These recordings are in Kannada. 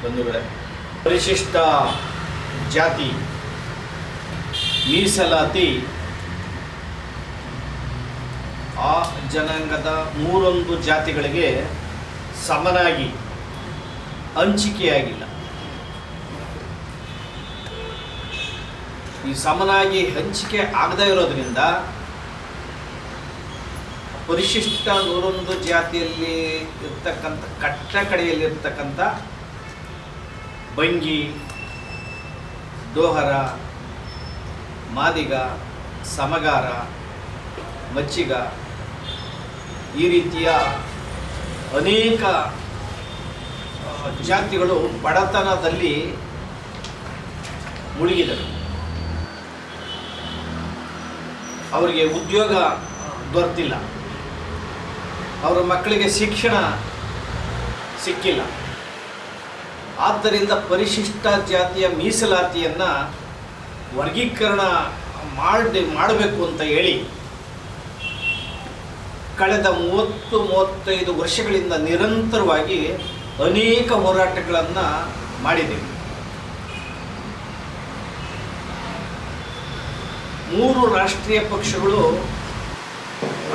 ಬಂಧುಗಳೇ, ಪರಿಶಿಷ್ಟ ಜಾತಿ ಮೀಸಲಾತಿ ಆ ಜನಾಂಗದ 3 ಜಾತಿಗಳಿಗೆ ಸಮನಾಗಿ ಹಂಚಿಕೆಯಾಗಿಲ್ಲ. ಈ ಸಮನಾಗಿ ಹಂಚಿಕೆ ಆಗದೇ ಇರೋದ್ರಿಂದ ಪರಿಶಿಷ್ಟ 101 ಜಾತಿಯಲ್ಲಿ ಇರ್ತಕ್ಕಂಥ ಕಟ್ಟ ಕಡೆಯಲ್ಲಿರ್ತಕ್ಕಂಥ ಬಂಗಿ, ದೋಹರ, ಮಾದಿಗ, ಸಮಗಾರ, ಮಚ್ಚಿಗ ಈ ರೀತಿಯ ಅನೇಕ ಜಾತಿಗಳು ಬಡತನದಲ್ಲಿ ಮುಳುಗಿದರು. ಅವರಿಗೆ ಉದ್ಯೋಗ ದೊರೆತಿಲ್ಲ, ಅವರ ಮಕ್ಕಳಿಗೆ ಶಿಕ್ಷಣ ಸಿಕ್ಕಿಲ್ಲ. ಆದ್ದರಿಂದ ಪರಿಶಿಷ್ಟ ಜಾತಿಯ ಮೀಸಲಾತಿಯನ್ನು ವರ್ಗೀಕರಣ ಮಾಡಬೇಕು ಅಂತ ಹೇಳಿ ಕಳೆದ 30-35 ವರ್ಷಗಳಿಂದ ನಿರಂತರವಾಗಿ ಅನೇಕ ಹೋರಾಟಗಳನ್ನು ಮಾಡಿದ್ದೀವಿ. 3 ರಾಷ್ಟ್ರೀಯ ಪಕ್ಷಗಳು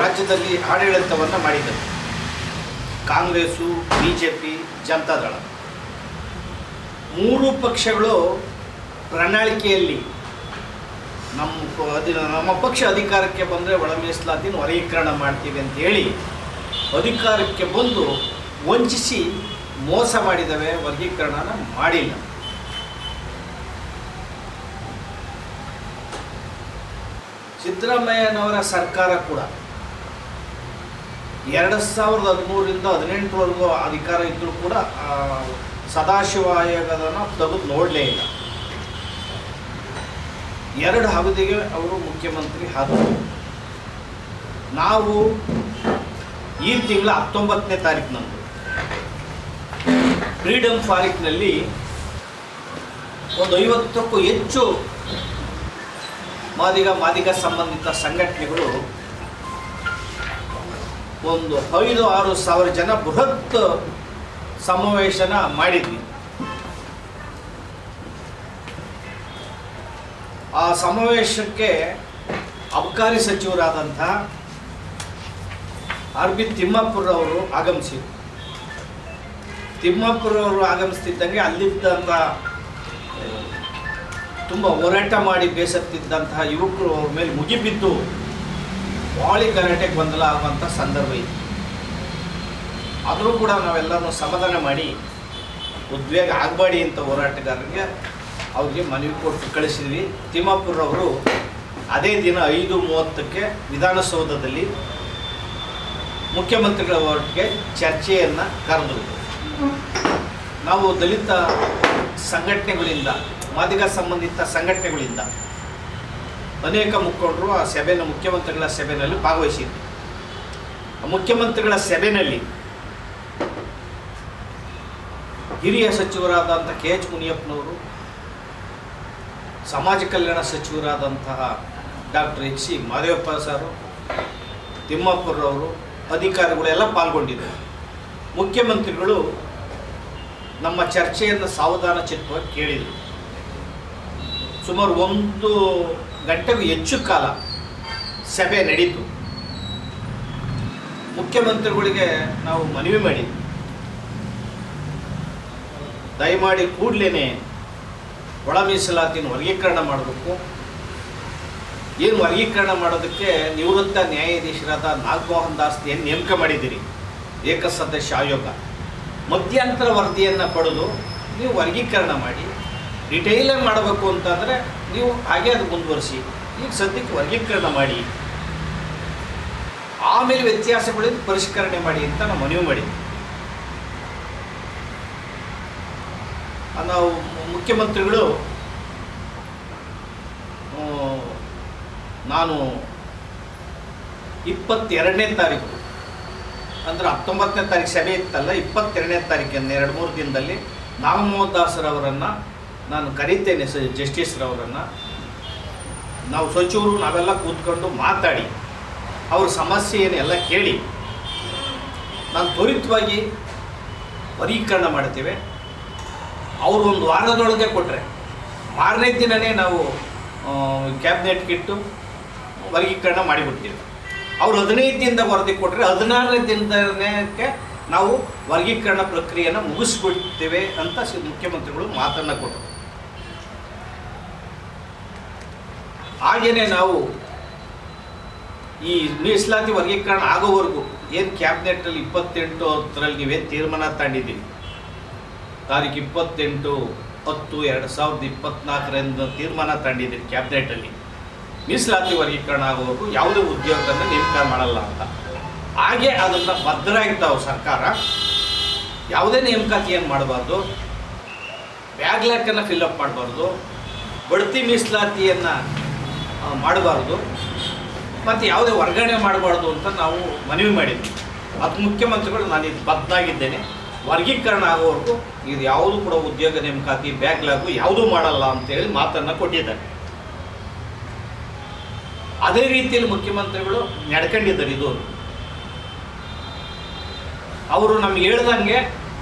ರಾಜ್ಯದಲ್ಲಿ ಆಡಳಿತವನ್ನು ಮಾಡಿದರು. ಕಾಂಗ್ರೆಸ್ಸು, BJP, ಜನತಾದಳ. 3 ಪಕ್ಷಗಳು ಪ್ರಣಾಳಿಕೆಯಲ್ಲಿ ನಮ್ಮ ಪಕ್ಷ ಅಧಿಕಾರಕ್ಕೆ ಬಂದರೆ ಒಳ ಮೀಸಲಾತಿನ ವರ್ಗೀಕರಣ ಮಾಡ್ತೀವಿ ಅಂತ ಹೇಳಿ ಅಧಿಕಾರಕ್ಕೆ ಬಂದು ವಂಚಿಸಿ ಮೋಸ ಮಾಡಿದವೆ, ವರ್ಗೀಕರಣನ ಮಾಡಿಲ್ಲ. ಸಿದ್ದರಾಮಯ್ಯನವರ ಸರ್ಕಾರ ಕೂಡ 2013ರಿಂದ 2018ವರೆಗೂ ಅಧಿಕಾರ ಇದ್ದರೂ ಕೂಡ ಸದಾಶಿವ ಆಯೋಗದನ್ನು ತೆಗೆದು ನೋಡಲೇ ಇಲ್ಲ. 2 ಅವಧಿಗೆ ಅವರು ಮುಖ್ಯಮಂತ್ರಿ ಆದರು. ನಾವು ಈ ತಿಂಗಳ 19ನೇ ತಾರೀಕಿನಂದು ಫ್ರೀಡಮ್ ಪಾರ್ಕ್ನಲ್ಲಿ ಒಂದು 50ಕ್ಕೂ ಹೆಚ್ಚು ಮಾದಿಗ ಸಂಬಂಧಿತ ಸಂಘಟನೆಗಳು ಒಂದು 5-6 ಸಾವಿರ ಜನ ಬೃಹತ್ ಸಮಾವೇಶನ ಮಾಡಿದ್ವಿ. ಆ ಸಮಾವೇಶಕ್ಕೆ ಅಬಕಾರಿ ಸಚಿವರಾದಂಥ ಆರ್.ಬಿ. ತಿಮ್ಮಾಪುರವರು ಆಗಮಿಸಿದರು. ತಿಮ್ಮಾಪುರವರು ಆಗಮಿಸ್ತಿದ್ದಂಗೆ ಅಲ್ಲಿದ್ದಂಥ ತುಂಬ ಹೋರಾಟ ಮಾಡಿ ಬೇಸತ್ತಿದ್ದಂತಹ ಯುವಕರು ಅವ್ರ ಮೇಲೆ ಮುಗಿಬಿದ್ದು ಬಾಳಿ ಗಲಾಟೆಗೆ ಗೊಂದಲ ಆಗುವಂಥ ಸಂದರ್ಭ ಇತ್ತು. ಆದರೂ ಕೂಡ ನಾವೆಲ್ಲರೂ ಸಮಾಧಾನ ಮಾಡಿ ಉದ್ವೇಗ ಆಗಬೇಡಿ ಅಂತ ಹೋರಾಟಗಾರರಿಗೆ ಅವ್ರಿಗೆ ಮನವಿ ಕೊಟ್ಟು ಕಳಿಸಿದ್ವಿ. ತಿಮ್ಮಾಪುರವರು ಅದೇ ದಿನ 5:30ಕ್ಕೆ ವಿಧಾನಸೌಧದಲ್ಲಿ ಮುಖ್ಯಮಂತ್ರಿಗಳ ಒಟ್ಟಿಗೆ ಚರ್ಚೆಯನ್ನು ಕರೆದರು. ನಾವು ದಲಿತ ಸಂಘಟನೆಗಳಿಂದ, ಮಾದಿಗ ಸಂಬಂಧಿತ ಸಂಘಟನೆಗಳಿಂದ ಅನೇಕ ಮುಖಂಡರು ಆ ಸಭೆಯನ್ನು ಮುಖ್ಯಮಂತ್ರಿಗಳ ಸಭೆಯಲ್ಲಿ ಭಾಗವಹಿಸಿದ್ರು. ಮುಖ್ಯಮಂತ್ರಿಗಳ ಸಭೆಯಲ್ಲಿ ಹಿರಿಯ ಸಚಿವರಾದಂಥ KH ಮುನಿಯಪ್ಪನವರು, ಸಮಾಜ ಕಲ್ಯಾಣ ಸಚಿವರಾದಂತಹ ಡಾಕ್ಟರ್ H.C. ಮಾದೇವಪ್ಪ ಸರು, ತಿಮ್ಮಾಪುರವರು, ಅಧಿಕಾರಿಗಳೆಲ್ಲ ಪಾಲ್ಗೊಂಡಿದ್ದರು. ಮುಖ್ಯಮಂತ್ರಿಗಳು ನಮ್ಮ ಚರ್ಚೆಯನ್ನು ಸಾವಧಾನ ಚಿತ್ತವಾಗಿ ಕೇಳಿದರು. ಸುಮಾರು 1 ಗಂಟೆಗೂ ಹೆಚ್ಚು ಕಾಲ ಸಭೆ ನಡೀತು. ಮುಖ್ಯಮಂತ್ರಿಗಳಿಗೆ ನಾವು ಮನವಿ ಮಾಡಿದ್ವಿ, ದಯಮಾಡಿ ಕೂಡಲೇ ಒಳ ಮೀಸಲಾತಿನ ವರ್ಗೀಕರಣ ಮಾಡಬೇಕು. ಏನು ವರ್ಗೀಕರಣ ಮಾಡೋದಕ್ಕೆ ನಿವೃತ್ತ ನ್ಯಾಯಾಧೀಶರಾದ ನಾಗಮೋಹನ್ ದಾಸ್ ಏನು ನೇಮಕ ಮಾಡಿದ್ದೀರಿ, ಏಕಸದಸ್ಯ ಆಯೋಗ, ಮಧ್ಯಂತರ ವರದಿಯನ್ನು ಪಡೆದು ನೀವು ವರ್ಗೀಕರಣ ಮಾಡಿ. ಡಿಟೈಲಾಗಿ ಮಾಡಬೇಕು ಅಂತಂದರೆ ನೀವು ಹಾಗೆ ಅದು ಮುಂದುವರಿಸಿ. ಈಗ ಸದ್ಯಕ್ಕೆ ವರ್ಗೀಕರಣ ಮಾಡಿ, ಆಮೇಲೆ ವ್ಯತ್ಯಾಸಗಳಿಂದ ಪರಿಷ್ಕರಣೆ ಮಾಡಿ ಅಂತ ನಾವು ಮನವಿ ಮಾಡಿದ್ವಿ. ನಾವು ಮುಖ್ಯಮಂತ್ರಿಗಳು ನಾನು 22ನೇ ತಾರೀಕು ಅಂದರೆ 19ನೇ ತಾರೀಕು ಸಭೆ ಇತ್ತಲ್ಲ, 22ನೇ ತಾರೀಕಿನ 2-3 ದಿನದಲ್ಲಿ ನಾಗಮೋಹನ್ ದಾಸರವರನ್ನು ನಾನು ಕರೀತೇನೆ, ಜಸ್ಟಿಸ್ರವರನ್ನು. ನಾವು ಸಚಿವರು ನಾವೆಲ್ಲ ಕೂತ್ಕೊಂಡು ಮಾತಾಡಿ ಅವ್ರ ಸಮಸ್ಯೆ ಏನೆಲ್ಲ ಕೇಳಿ ನಾನು ತ್ವರಿತವಾಗಿ ವರ್ಗೀಕರಣ ಮಾಡ್ತೇವೆ. ಅವರು ಒಂದು ವಾರದೊಳಗೆ ಕೊಟ್ಟರೆ ಮಾರನೇ ದಿನವೇ ನಾವು ಕ್ಯಾಬಿನೆಟ್ಗೆ ಇಟ್ಟು ವರ್ಗೀಕರಣ ಮಾಡಿಬಿಡ್ತೀವಿ. ಅವರು 15 ದಿನದ ವರದಿ ಕೊಟ್ಟರೆ 16ನೇ ದಿನಕ್ಕೆ ನಾವು ವರ್ಗೀಕರಣ ಪ್ರಕ್ರಿಯೆಯನ್ನು ಮುಗಿಸ್ಬಿಡ್ತೇವೆ ಅಂತ ಮುಖ್ಯಮಂತ್ರಿಗಳು ಮಾತನ್ನು ಕೊಟ್ಟರು. ಹಾಗೆಯೇ ನಾವು ಈ ಮೀಸಲಾತಿ ವರ್ಗೀಕರಣ ಆಗೋವರೆಗೂ ಏನು ಕ್ಯಾಬಿನೆಟ್ಟಲ್ಲಿ 28 ನೀವೇನು ತೀರ್ಮಾನ ತಗೊಂಡಿದ್ದೀವಿ, ತಾರೀಕು 28/10/2024 ತೀರ್ಮಾನ ತಗೊಂಡಿದ್ದೀರಿ ಕ್ಯಾಬಿನೆಟ್ಟಲ್ಲಿ, ಮೀಸಲಾತಿ ವರ್ಗೀಕರಣ ಆಗೋವರೆಗೂ ಯಾವುದೇ ಉದ್ಯೋಗವನ್ನು ನೇಮಕ ಮಾಡಲ್ಲ ಅಂತ. ಹಾಗೆ ಅದನ್ನು ಭದ್ರಾಗಿರ್ತಾವೆ ಸರ್ಕಾರ. ಯಾವುದೇ ನೇಮಕಾತಿಯನ್ನು ಮಾಡಬಾರ್ದು, ಬ್ಯಾಕ್ಲಾಕನ್ನು ಫಿಲ್ಲಪ್ ಮಾಡಬಾರ್ದು, ಬಡ್ತಿ ಮೀಸಲಾತಿಯನ್ನು ಮಾಡಬಾರ್ದು, ಮತ್ತು ಯಾವುದೇ ವರ್ಗಾವಣೆ ಮಾಡಬಾರ್ದು ಅಂತ ನಾವು ಮನವಿ ಮಾಡಿದ್ವಿ. ಅದು ಮುಖ್ಯಮಂತ್ರಿಗಳು ನಾನು ಇದು ಬದ್ಧಾಗಿದ್ದೇನೆ, ವರ್ಗೀಕರಣ ಆಗೋವರೆಗೂ ಇದು ಯಾವುದೂ ಕೂಡ ಉದ್ಯೋಗ ನೇಮಕಾತಿ ಬ್ಯಾಕ್ಲಾಗು ಯಾವುದೂ ಮಾಡಲ್ಲ ಅಂತೇಳಿ ಮಾತನ್ನು ಕೊಟ್ಟಿದ್ದಾರೆ. ಅದೇ ರೀತಿಯಲ್ಲಿ ಮುಖ್ಯಮಂತ್ರಿಗಳು ನಡ್ಕೊಂಡಿದ್ದಾರೆ. ಇದು ಅವರು ನಮ್ಗೆ ಹೇಳ್ದಂಗೆ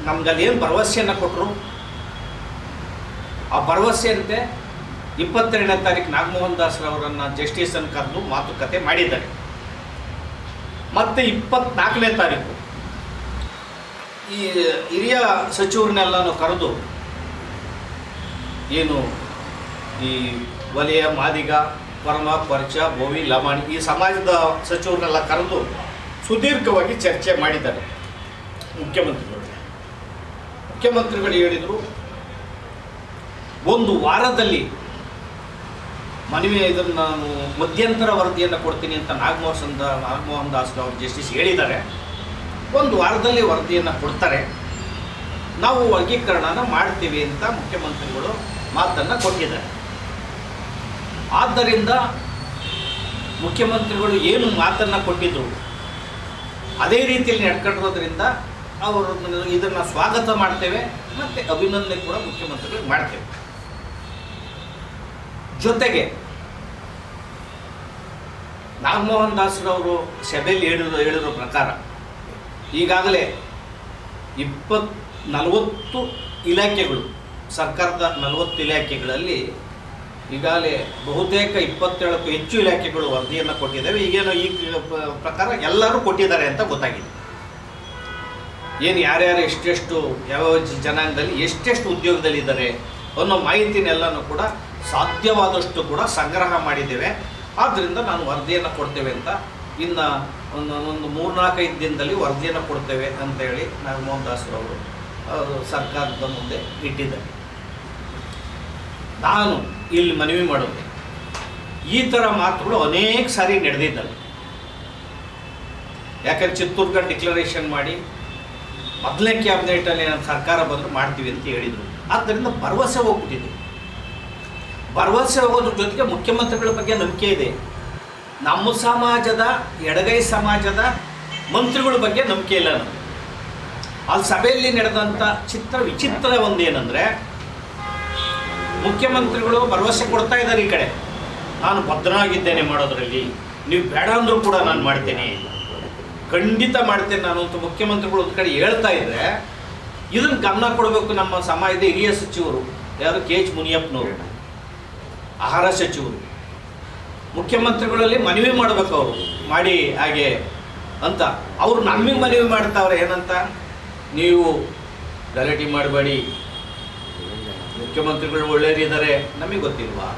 ನಮ್ಗಲ್ಲಿ ಏನು ಭರವಸೆಯನ್ನು ಕೊಟ್ಟರು, ಆ ಭರವಸೆಯಂತೆ 22ನೇ ತಾರೀಕು ನಾಗಮೋಹನ್ ದಾಸ್ರವರನ್ನು ಜಸ್ಟಿಸನ್ನು ಕರೆದು ಮಾತುಕತೆ ಮಾಡಿದ್ದಾರೆ. ಮತ್ತು 24ನೇ ತಾರೀಕು ಈ ಹಿರಿಯ ಸಚಿವರನ್ನೆಲ್ಲನೂ ಕರೆದು ಏನು ಈ ವಲಯ, ಮಾದಿಗ, ಪರಮ, ಪರ್ಚ, ಬೋವಿ, ಲಮಾಣಿ ಈ ಸಮಾಜದ ಸಚಿವರನ್ನೆಲ್ಲ ಕರೆದು ಸುದೀರ್ಘವಾಗಿ ಚರ್ಚೆ ಮಾಡಿದ್ದಾರೆ ಮುಖ್ಯಮಂತ್ರಿಗಳು ಹೇಳಿದರು, ಒಂದು ವಾರದಲ್ಲಿ ಇದನ್ನು ನಾನು ಮಧ್ಯಂತರ ವರದಿಯನ್ನು ಕೊಡ್ತೀನಿ ಅಂತ ನಾಗಮೋಹನ್ ದಾಸ್ ಅವರು ಜಸ್ಟಿಸ್ ಹೇಳಿದ್ದಾರೆ. ಒಂದು ವಾರದಲ್ಲಿ ವರದಿಯನ್ನು ಕೊಡ್ತಾರೆ, ನಾವು ವರ್ಗೀಕರಣನ ಮಾಡ್ತೀವಿ ಅಂತ ಮುಖ್ಯಮಂತ್ರಿಗಳು ಮಾತನ್ನು ಕೊಟ್ಟಿದ್ದಾರೆ. ಆದ್ದರಿಂದ ಮುಖ್ಯಮಂತ್ರಿಗಳು ಏನು ಮಾತನ್ನು ಕೊಟ್ಟಿದ್ರು ಅದೇ ರೀತಿಯಲ್ಲಿ ನಡ್ಕೊಂಡಿರೋದ್ರಿಂದ ಅವರು ಇದನ್ನು ಸ್ವಾಗತ ಮಾಡ್ತೇವೆ ಮತ್ತು ಅಭಿನಂದನೆ ಕೂಡ ಮುಖ್ಯಮಂತ್ರಿಗಳು ಮಾಡ್ತೇವೆ. ಜೊತೆಗೆ ನಾಗಮೋಹನ್ ದಾಸ್ರವರು ಸಭೆಯಲ್ಲಿ ಹೇಳಿರೋ ಪ್ರಕಾರ ಈಗಾಗಲೇ 40 ಇಲಾಖೆಗಳು, ಸರ್ಕಾರದ 40 ಇಲಾಖೆಗಳಲ್ಲಿ ಈಗಾಗಲೇ ಬಹುತೇಕ 27ಕ್ಕೂ ಹೆಚ್ಚು ಇಲಾಖೆಗಳು ವರದಿಯನ್ನು ಕೊಟ್ಟಿದ್ದಾವೆ. ಈಗೇನು ಈ ಪ್ರಕಾರ ಎಲ್ಲರೂ ಕೊಟ್ಟಿದ್ದಾರೆ ಅಂತ ಗೊತ್ತಾಗಿದೆ. ಏನು ಯಾರ್ಯಾರು ಎಷ್ಟೆಷ್ಟು ಯಾವ ಜನಾಂಗದಲ್ಲಿ ಎಷ್ಟೆಷ್ಟು ಉದ್ಯೋಗದಲ್ಲಿದ್ದಾರೆ ಅನ್ನೋ ಮಾಹಿತಿನೆಲ್ಲನೂ ಕೂಡ ಸಾಧ್ಯವಾದಷ್ಟು ಕೂಡ ಸಂಗ್ರಹ ಮಾಡಿದ್ದೇವೆ. ಆದ್ದರಿಂದ ನಾನು ವರದಿಯನ್ನು ಕೊಡ್ತೇವೆ ಅಂತ ಇನ್ನು ಒಂದು 3-4 ದಿನದಲ್ಲಿ ವರದಿಯನ್ನು ಕೊಡ್ತೇವೆ ಅಂತೇಳಿ ನಾಗಮೋಹನ್ ದಾಸ್ರವರು ಸರ್ಕಾರದ ಮುಂದೆ ಇಟ್ಟಿದ್ದಾರೆ. ನಾನು ಇಲ್ಲಿ ಮನವಿ ಮಾಡೋದು, ಈ ಥರ ಮಾತುಗಳು ಅನೇಕ ಸಾರಿ ನಡೆದಿದ್ದಲ್ಲ. ಯಾಕಂದ್ರೆ ಚಿತ್ತೂರ್ಗಢ ಡಿಕ್ಲರೇಷನ್ ಮಾಡಿ ಮೊದಲನೇ ಕ್ಯಾಬಿನೆಟಲ್ಲಿ ನಮ್ಮ ಸರ್ಕಾರ ಬಂದರೂ ಮಾಡ್ತೀವಿ ಅಂತ ಹೇಳಿದರು. ಆದ್ದರಿಂದ ಭರವಸೆ ಹೋಗ್ಬಿಟ್ಟಿದೆ. ಭರವಸೆ ಹೋಗೋದ್ರ ಜೊತೆಗೆ ಮುಖ್ಯಮಂತ್ರಿಗಳ ಬಗ್ಗೆ ನಂಬಿಕೆ ಇದೆ. ನಮ್ಮ ಸಮಾಜದ ಎಡಗೈ ಸಮಾಜದ ಮಂತ್ರಿಗಳ ಬಗ್ಗೆ ನಂಬಿಕೆ ಇಲ್ಲ ನಮಗೆ. ಅಲ್ಲಿ ಸಭೆಯಲ್ಲಿ ನಡೆದಂಥ ವಿಚಿತ್ರ ಒಂದೇನೆಂದರೆ, ಮುಖ್ಯಮಂತ್ರಿಗಳು ಭರವಸೆ ಕೊಡ್ತಾ ಇದ್ದಾರೆ, ಈ ಕಡೆ ನಾನು ಭದ್ರನಾಗಿದ್ದೇನೆ ಮಾಡೋದರಲ್ಲಿ, ನೀವು ಬೇಡ ಅಂದರೂ ಕೂಡ ನಾನು ಮಾಡ್ತೇನೆ, ಖಂಡಿತ ಮಾಡ್ತೇನೆ ನಾನು ಅಂತ ಮುಖ್ಯಮಂತ್ರಿಗಳು ಒಂದು ಕಡೆ ಹೇಳ್ತಾ ಇದ್ದರೆ, ಇದನ್ನು ಗಮನ ಕೊಡಬೇಕು ನಮ್ಮ ಸಮಾಜದ ಹಿರಿಯ ಸಚಿವರು, ಯಾರು KH ಮುನಿಯಪ್ಪನವರು, ಆಹಾರ ಸಚಿವರು. ಮುಖ್ಯಮಂತ್ರಿಗಳಲ್ಲಿ ಮನವಿ ಮಾಡಬೇಕು, ಅವರು ಮಾಡಿ ಹಾಗೆ ಅಂತ. ಅವರು ನಮಗೆ ಮನವಿ ಮಾಡ್ತಾವ್ರೆ ಏನಂತ, ನೀವು ಗಲಾಟೆ ಮಾಡಬೇಡಿ, ಮುಖ್ಯಮಂತ್ರಿಗಳು ಒಳ್ಳೆಯರಿದ್ದಾರೆ, ನಮಗೆ ಗೊತ್ತಿಲ್ವಾ?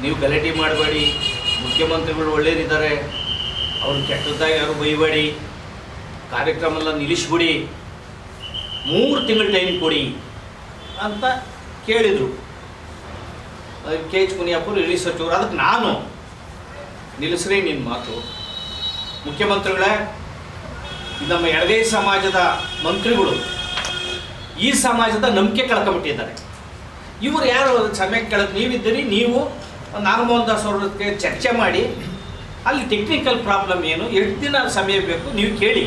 ನೀವು ಗಲಾಟೆ ಮಾಡಬೇಡಿ, ಮುಖ್ಯಮಂತ್ರಿಗಳು ಒಳ್ಳೆಯರಿದ್ದಾರೆ, ಅವ್ರು ಕೆಟ್ಟದಾಗಿ ಯಾರು ಬೈಬೇಡಿ, ಕಾರ್ಯಕ್ರಮ ಎಲ್ಲ ನಿಲ್ಲಿಸ್ಬಿಡಿ, 3 ತಿಂಗಳು ಟೈಮ್ ಕೊಡಿ ಅಂತ ಕೇಳಿದರು KH ಮುನಿಯಪ್ಪರು, ಹಿರಿಯ ಸಚಿವರು. ಅದಕ್ಕೆ ನಾನು ನಿಲ್ಲಿಸ್ರಿ ನಿನ್ನ ಮಾತು, ಮುಖ್ಯಮಂತ್ರಿಗಳೇ, ನಮ್ಮ ಎಡಗೈ ಸಮಾಜದ ಮಂತ್ರಿಗಳು ಈ ಸಮಾಜದ ನಂಬಿಕೆ ಕಳ್ಕೊಂಬಿಟ್ಟಿದ್ದಾರೆ. ಇವರು ಯಾರು ಸಮಯಕ್ಕೆ ಕೇಳಕ್ಕೆ ನೀವಿದ್ದೀರಿ, ನೀವು ನಾಗಮೋಹನ್ ದಾಸ್ ಅವ್ರಿಗೆ ಚರ್ಚೆ ಮಾಡಿ ಅಲ್ಲಿ ಟೆಕ್ನಿಕಲ್ ಪ್ರಾಬ್ಲಮ್ ಏನು, ಎಷ್ಟು ದಿನ ಸಮಯ ಬೇಕು ನೀವು ಕೇಳಿ.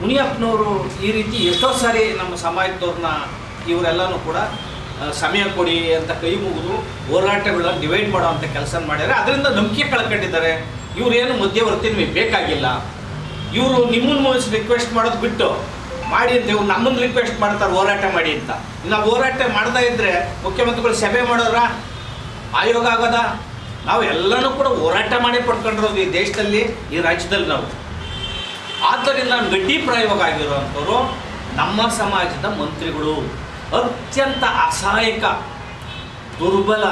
ಮುನಿಯಪ್ಪನವರು ಈ ರೀತಿ ಎಷ್ಟೋ ಸಾರಿ ನಮ್ಮ ಸಮಾಜದವ್ರನ್ನ ಇವರೆಲ್ಲನೂ ಕೂಡ ಸಮಯ ಕೊಡಿ ಅಂತ ಕೈ ಮುಗಿದು ಹೋರಾಟಗಳನ್ನ ಡಿವೈಡ್ ಮಾಡೋವಂಥ ಕೆಲಸ ಮಾಡಿದ್ದಾರೆ. ಅದರಿಂದ ನಂಬಿಕೆ ಕಳ್ಕೊಂಡಿದ್ದಾರೆ. ಇವರೇನು ಮಧ್ಯವರ್ತಿ ನಿಮಗೆ ಬೇಕಾಗಿಲ್ಲ, ಇವರು ನಿಮ್ಮನ್ನು ರಿಕ್ವೆಸ್ಟ್ ಮಾಡೋದು ಬಿಟ್ಟು ಮಾಡಿ ಅಂತ ಇವ್ರು ನಮ್ಮನ್ನು ರಿಕ್ವೆಸ್ಟ್ ಮಾಡ್ತಾರೆ ಹೋರಾಟ ಮಾಡಿ ಅಂತ. ನಾವು ಹೋರಾಟ ಮಾಡ್ತಾ ಇದ್ದರೆ ಮುಖ್ಯಮಂತ್ರಿಗಳು ಸಭೆ ಮಾಡೋರ ಆಯೋಗ ಆಗೋದ? ನಾವು ಎಲ್ಲನೂ ಕೂಡ ಹೋರಾಟ ಮಾಡಿ ಪಡ್ಕೊಂಡಿರೋದು ಈ ದೇಶದಲ್ಲಿ, ಈ ರಾಜ್ಯದಲ್ಲಿ ನಾವು. ಆದ್ದರಿಂದ ಗಡ್ಡಿಪ್ರಾಯವಾಗಿ ಆಗಿರುವಂಥವ್ರು ನಮ್ಮ ಸಮಾಜದ ಮಂತ್ರಿಗಳು, ಅತ್ಯಂತ ಅಸಹಾಯಕ, ದುರ್ಬಲ,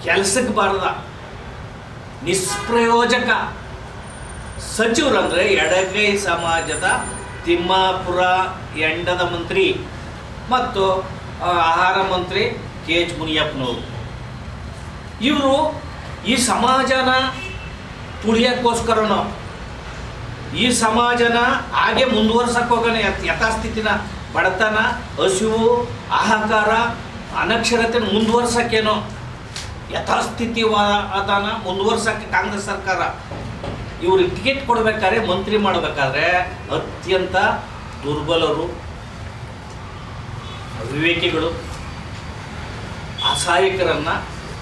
ಕೆಲಸಕ್ಕೆ ಬಾರದ, ನಿಷ್ಪ್ರಯೋಜಕ ಸಚಿವರಂದರೆ ಎಡಗೈ ಸಮಾಜದ ತಿಮ್ಮಾಪುರ ಎಂಡದ ಮಂತ್ರಿ ಮತ್ತು ಆಹಾರ ಮಂತ್ರಿ KH ಮುನಿಯಪ್ಪನವರು. ಇವರು ಈ ಸಮಾಜನ ತುಳಿಯೋಕ್ಕೋಸ್ಕರನೋ, ಈ ಸಮಾಜನ ಹಾಗೆ ಮುಂದುವರ್ಸಕ್ಕೆ ಹೋಗೋಣ, ಯಥಾಸ್ಥಿತಿನ, ಬಡತನ, ಹಸಿವು, ಹಾಹಾಕಾರ, ಅನಕ್ಷರತೆ ಮುಂದುವರ್ಸೋಕ್ಕೇನೋ, ಯಥಾಸ್ಥಿತಿವಾದನ ಮುಂದುವರ್ಸೋಕ್ಕೆ ಕಾಂಗ್ರೆಸ್ ಸರ್ಕಾರ ಇವ್ರಿಗೆ ಟಿಕೆಟ್ ಕೊಡಬೇಕಾದ್ರೆ, ಮಂತ್ರಿ ಮಾಡಬೇಕಾದ್ರೆ ಅತ್ಯಂತ ದುರ್ಬಲರು, ಅವಿವೇಕಿಗಳು, ಅಸಹಾಯಕರನ್ನು